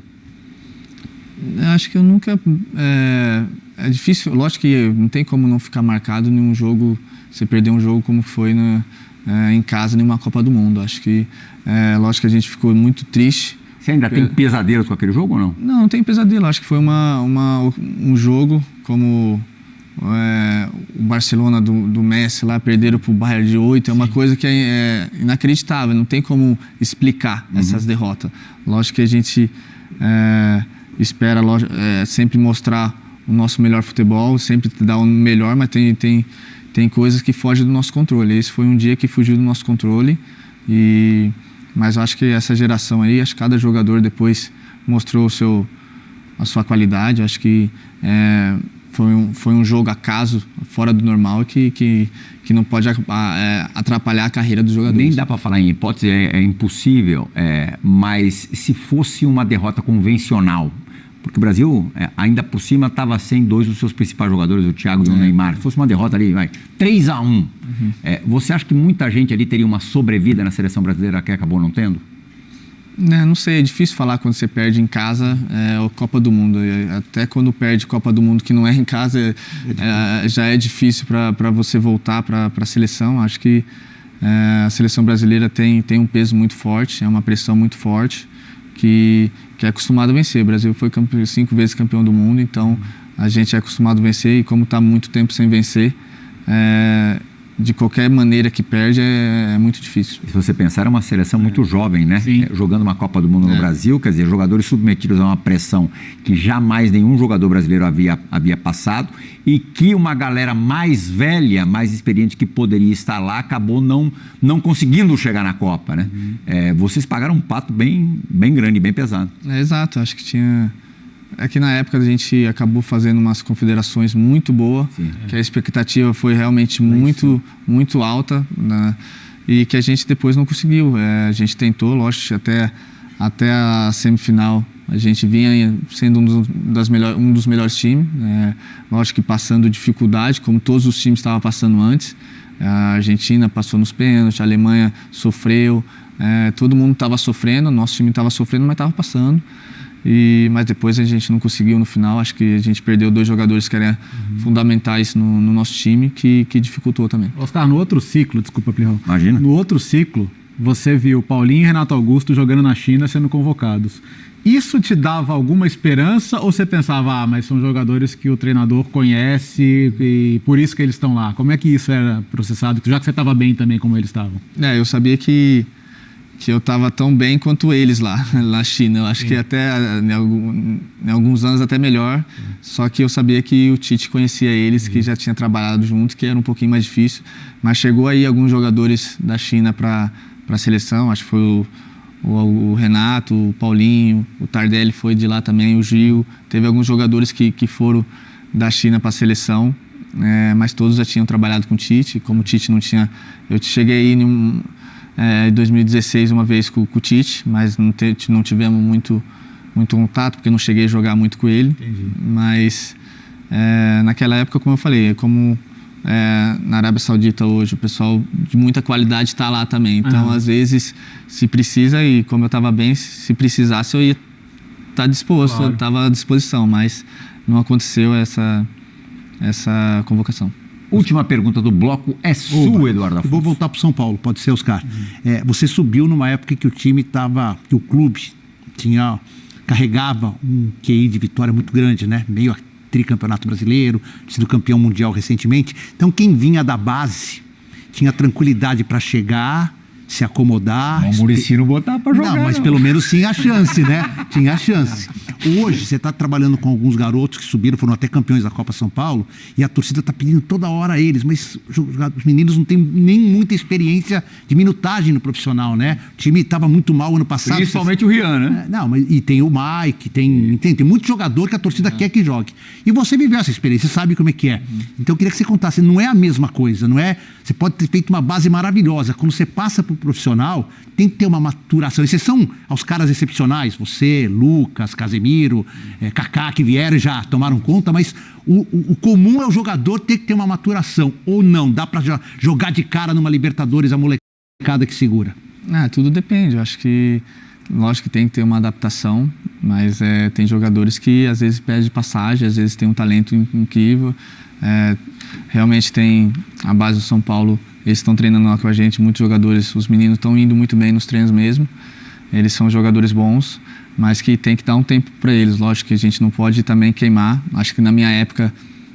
Acho que eu nunca... É difícil, lógico que não tem como não ficar marcado em um jogo, você perder um jogo como foi em casa em uma Copa do Mundo. Acho que, lógico que a gente ficou muito triste. Você ainda tem pesadelos com aquele jogo ou não? Não tem pesadelo. Acho que foi um jogo como o Barcelona do Messi lá, perderam pro Bayern de 8. É uma coisa que é inacreditável, não tem como explicar essas derrotas. Lógico que a gente espera sempre mostrar o nosso melhor futebol, sempre dar o melhor, mas tem coisas que fogem do nosso controle. Esse foi um dia que fugiu do nosso controle, mas eu acho que essa geração aí, acho que cada jogador depois mostrou a sua qualidade. Acho que foi um jogo acaso, fora do normal, que não pode atrapalhar a carreira dos jogadores. Nem dá para falar em hipótese, é impossível, mas se fosse uma derrota convencional, porque o Brasil, ainda por cima, estava sem dois dos seus principais jogadores, o Thiago e o Neymar. Se fosse uma derrota ali, 3-1. Você acha que muita gente ali teria uma sobrevida na seleção brasileira que acabou não tendo? Não sei, é difícil falar quando você perde em casa a Copa do Mundo. Até quando perde Copa do Mundo que não é em casa, já é difícil para você voltar para a seleção. Acho que a seleção brasileira tem um peso muito forte, é uma pressão muito forte, que é acostumado a vencer. O Brasil foi 5 vezes campeão do mundo, então a gente é acostumado a vencer, e como está muito tempo sem vencer, de qualquer maneira que perde é muito difícil. Se você pensar, é uma seleção muito jovem, né? Jogando uma Copa do Mundo no Brasil, quer dizer, jogadores submetidos a uma pressão que jamais nenhum jogador brasileiro havia passado, e que uma galera mais velha, mais experiente que poderia estar lá, acabou não conseguindo chegar na Copa, né? Vocês pagaram um pato bem grande, bem pesado. Exato, acho que tinha... que na época a gente acabou fazendo umas confederações muito boas, que a expectativa foi realmente muito alta, né? E que a gente depois não conseguiu. A gente tentou, lógico, até a semifinal a gente vinha sendo um dos melhores times, lógico que passando dificuldade, como todos os times estavam passando antes. A Argentina passou nos pênaltis, a Alemanha sofreu, todo mundo estava sofrendo, nosso time estava sofrendo, mas estava passando. Mas depois a gente não conseguiu no final. Acho que a gente perdeu 2 jogadores que eram fundamentais no nosso time, que dificultou também. Oscar, no outro ciclo, desculpa, Plihal. Imagina. No outro ciclo, você viu Paulinho e Renato Augusto jogando na China, sendo convocados. Isso te dava alguma esperança, ou você pensava, mas são jogadores que o treinador conhece e por isso que eles estão lá? Como é que isso era processado, já que você estava bem também como eles estavam? Eu sabia que eu estava tão bem quanto eles lá na China. Eu acho que até em alguns anos até melhor. Só que eu sabia que o Tite conhecia eles, que já tinha trabalhado junto, que era um pouquinho mais difícil. Mas chegou aí alguns jogadores da China para a seleção. Acho que foi o Renato, o Paulinho, o Tardelli foi de lá também, o Gil. Teve alguns jogadores que foram da China para a seleção, mas todos já tinham trabalhado com o Tite. Como o Tite não tinha... Eu cheguei aí em 2016 uma vez com o Tite, mas não tivemos muito contato, porque eu não cheguei a jogar muito com ele. Entendi. Mas naquela época, como eu falei, na Arábia Saudita hoje, o pessoal de muita qualidade está lá também. Então, às vezes, se precisa, e como eu estava bem, se precisasse, eu ia estar disposto, claro. Estava à disposição, mas não aconteceu essa convocação. Última pergunta do bloco é sua, Eduardo Afonso. Vou voltar para o São Paulo, pode ser, Oscar. Você subiu numa época que que o clube carregava um QI de vitória muito grande, né? Meio tricampeonato brasileiro, sido campeão mundial recentemente. Então, quem vinha da base tinha tranquilidade para chegar, se acomodar. O Muricy não botar para jogar. Não, mas pelo menos tinha a chance, né? Tinha a chance. Hoje, você está trabalhando com alguns garotos que subiram, foram até campeões da Copa São Paulo, e a torcida está pedindo toda hora a eles, mas os meninos não têm nem muita experiência de minutagem no profissional, né? O time estava muito mal ano passado. Principalmente o Rian, né? Não, mas e tem o Mike, tem muito jogador que a torcida quer que jogue. E você viveu essa experiência, você sabe como é que é. Então eu queria que você contasse, não é a mesma coisa, não é? Você pode ter feito uma base maravilhosa. Quando você passa para o profissional, tem que ter uma maturação. Exceção aos caras excepcionais, você, Lucas, Casemiro, Kaká, que vieram e já tomaram conta, mas o comum é o jogador ter que ter uma maturação. Ou não, dá para jogar de cara numa Libertadores a molecada que segura? Tudo depende. Eu acho que, lógico que tem que ter uma adaptação, mas tem jogadores que às vezes pedem passagem, às vezes tem um talento incrível. Realmente tem a base do São Paulo, eles estão treinando lá com a gente, muitos jogadores, os meninos estão indo muito bem nos treinos mesmo, eles são jogadores bons, mas que tem que dar um tempo para eles, lógico que a gente não pode também queimar. Acho que na minha época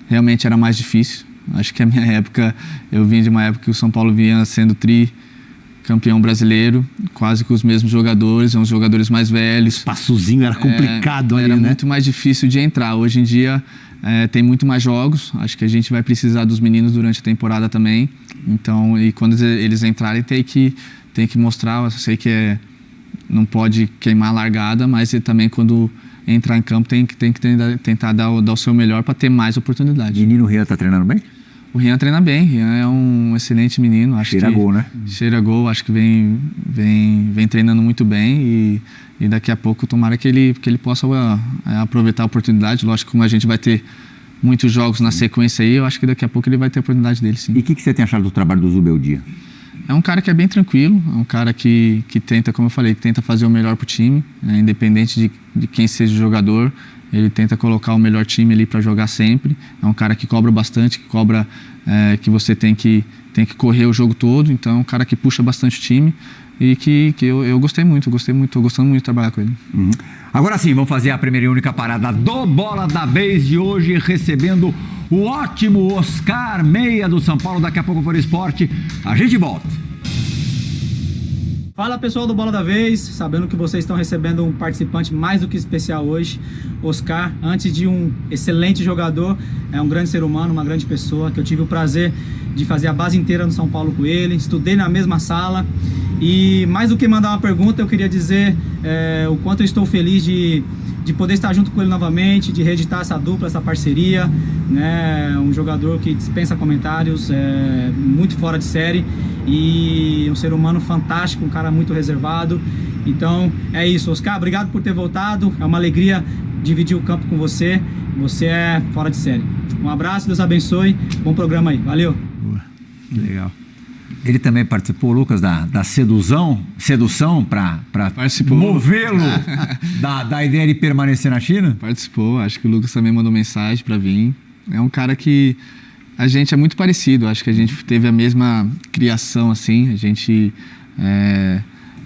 realmente era mais difícil, acho que a minha época, eu vim de uma época que o São Paulo vinha sendo campeão brasileiro, quase com os mesmos jogadores, uns jogadores mais velhos. Espaçozinho era complicado ali, era né? muito mais difícil de entrar. Hoje em dia tem muito mais jogos, acho que a gente vai precisar dos meninos durante a temporada também. Então, e quando eles entrarem, tem que mostrar, eu sei que não pode queimar a largada, mas também quando entrar em campo tem que tentar dar o seu melhor para ter mais oportunidade. Menino Rian tá treinando bem? O Rian treina bem, o Rian é um excelente menino. Cheira gol, né? Cheira gol, acho que vem treinando muito bem e daqui a pouco tomara que ele possa aproveitar a oportunidade. Lógico que como a gente vai ter muitos jogos na sequência aí, eu acho que daqui a pouco ele vai ter a oportunidade dele, sim. E o que você tem achado do trabalho do Zubeldia? É um cara que é bem tranquilo, é um cara que tenta, como eu falei, que tenta fazer o melhor pro time, independente de quem seja o jogador. Ele tenta colocar o melhor time ali para jogar sempre. É um cara que cobra bastante, que cobra que você tem que correr o jogo todo. Então é um cara que puxa bastante o time e que eu gostei muito, tô gostando muito de trabalhar com ele. Uhum. Agora sim, vamos fazer a primeira e única parada do Bola da Vez de hoje, recebendo o ótimo Oscar Meia do São Paulo. Daqui a pouco for esporte, a gente volta. Fala pessoal do Bola da Vez, sabendo que vocês estão recebendo um participante mais do que especial hoje, Oscar. Antes de um excelente jogador, é um grande ser humano, uma grande pessoa, que eu tive o prazer de fazer a base inteira no São Paulo com ele, estudei na mesma sala e mais do que mandar uma pergunta, eu queria dizer o quanto eu estou feliz de poder estar junto com ele novamente, de reeditar essa dupla, essa parceria, né? Um jogador que dispensa comentários, muito fora de série e um ser humano fantástico, um cara muito reservado. Então é isso, Oscar, obrigado por ter voltado, é uma alegria dividir o campo com você, você é fora de série. Um abraço, Deus abençoe, bom programa aí, valeu. Legal. Ele também participou, Lucas, da sedução para movê-lo da ideia de permanecer na China? Participou, acho que o Lucas também mandou mensagem para vir. É um cara que a gente é muito parecido, acho que a gente teve a mesma criação, assim, a gente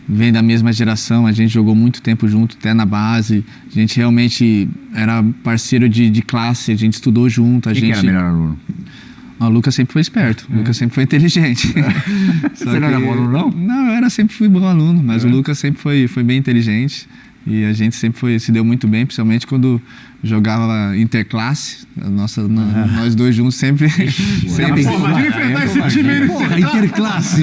vem da mesma geração, a gente jogou muito tempo junto, até na base, a gente realmente era parceiro de classe, a gente estudou junto. Quem que era melhor aluno? O Lucas sempre foi esperto, o Lucas sempre foi inteligente. Você não era bom aluno, não? Não, eu sempre fui bom aluno, mas o Lucas sempre foi bem inteligente e a gente sempre se deu muito bem, principalmente quando jogava interclasse. Nós dois juntos sempre... Imagina enfrentar esse time aí. Porra, interclasse.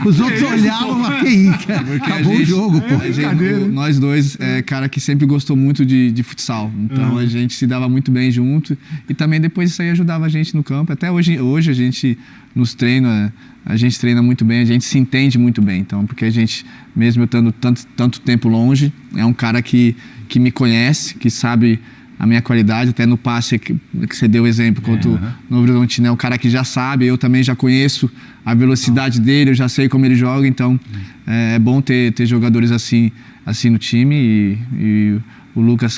Os outros olhavam, mas que isso, cara. Acabou o jogo, pô. Nós dois, cara que sempre gostou muito de futsal. Então a gente se dava muito bem junto. E também depois isso aí ajudava a gente no campo. Até hoje a gente nos treina, a gente treina muito bem, a gente se entende muito bem. Então, porque a gente, mesmo eu estando tanto tempo longe, é um cara que me conhece, que sabe a minha qualidade, até no passe que você deu exemplo, quanto no Horizontino, é um cara que já sabe, eu também já conheço a velocidade dele, eu já sei como ele joga, então é bom ter jogadores assim no time e o Lucas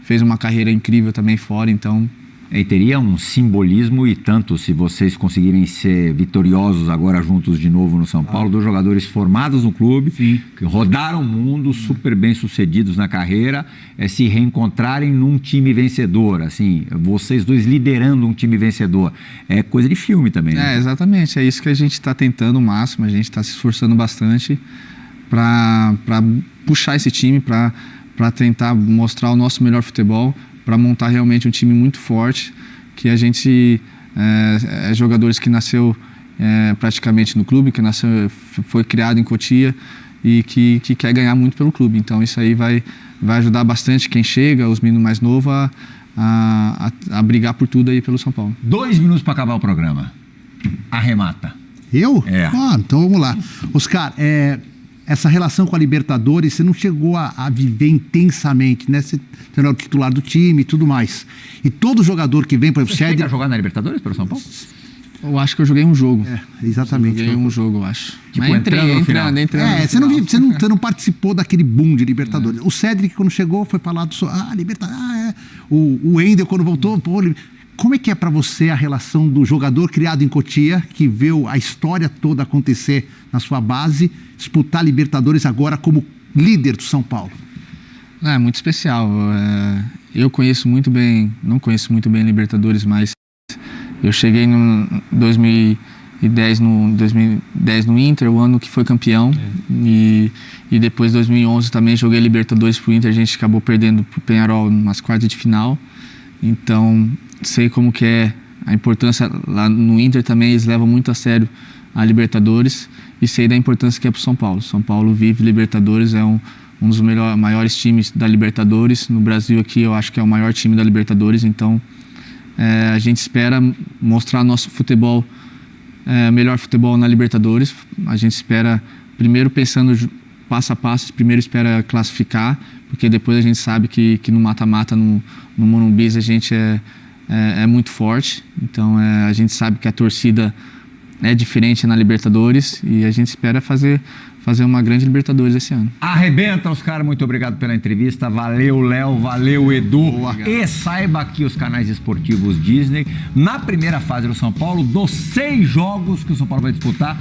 fez uma carreira incrível também fora, então E teria um simbolismo e tanto se vocês conseguirem ser vitoriosos agora juntos de novo no São Paulo, 2 jogadores formados no clube, Sim. que rodaram o mundo, super bem sucedidos na carreira, se reencontrarem num time vencedor, assim, vocês dois liderando um time vencedor. É coisa de filme também, né? Exatamente, é isso que a gente está tentando o máximo, a gente está se esforçando bastante para puxar esse time, para tentar mostrar o nosso melhor futebol, para montar realmente um time muito forte, que a gente jogadores que nasceu praticamente no clube, que foi criado em Cotia e que quer ganhar muito pelo clube. Então isso aí vai ajudar bastante quem chega, os meninos mais novos, a brigar por tudo aí pelo São Paulo. 2 minutos para acabar o programa. Arremata. Eu? É. Então vamos lá. Oscar, essa relação com a Libertadores, você não chegou a viver intensamente, né? Você era o titular do time e tudo mais. E todo jogador que vem para o Você chega a jogar na Libertadores pelo São Paulo? Eu acho que eu joguei um jogo. Exatamente. Joguei um jogo, eu acho. Tipo, Mas entrando no final. Você não participou daquele boom de Libertadores. O Cedric, quando chegou, foi falado só, Libertadores. O Wendel, quando voltou, como é que é para você a relação do jogador criado em Cotia, que viu a história toda acontecer na sua base, disputar Libertadores agora como líder do São Paulo? É muito especial. Eu conheço muito bem, não conheço muito bem Libertadores, mas eu cheguei em 2010 no Inter, o ano que foi campeão, e depois 2011 também joguei Libertadores pro Inter, a gente acabou perdendo pro Peñarol nas quartas de final. Então sei como que é a importância lá no Inter também, eles levam muito a sério a Libertadores, e sei da importância que é pro São Paulo. São Paulo vive Libertadores, é um dos maiores times da Libertadores. No Brasil aqui eu acho que é o maior time da Libertadores, então a gente espera mostrar nosso futebol, melhor futebol na Libertadores. A gente espera, primeiro pensando passo a passo, primeiro espera classificar, porque depois a gente sabe que no mata-mata, no Morumbi, a gente é muito forte. Então a gente sabe que a torcida é diferente na Libertadores e a gente espera fazer uma grande Libertadores esse ano. Arrebenta, Oscar, muito obrigado pela entrevista. Valeu, Léo, valeu, Edu. E saiba que os canais esportivos Disney, na primeira fase do São Paulo, dos 6 jogos que o São Paulo vai disputar,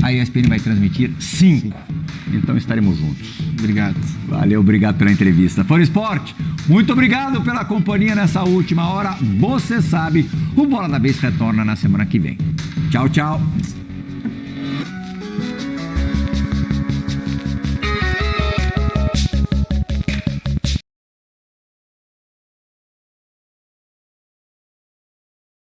a ESPN vai transmitir 5. Então estaremos juntos. Obrigado. Valeu, obrigado pela entrevista. Fora Esporte, muito obrigado pela companhia nessa última hora. Você sabe, o Bola da Vez retorna na semana que vem. Tchau, tchau.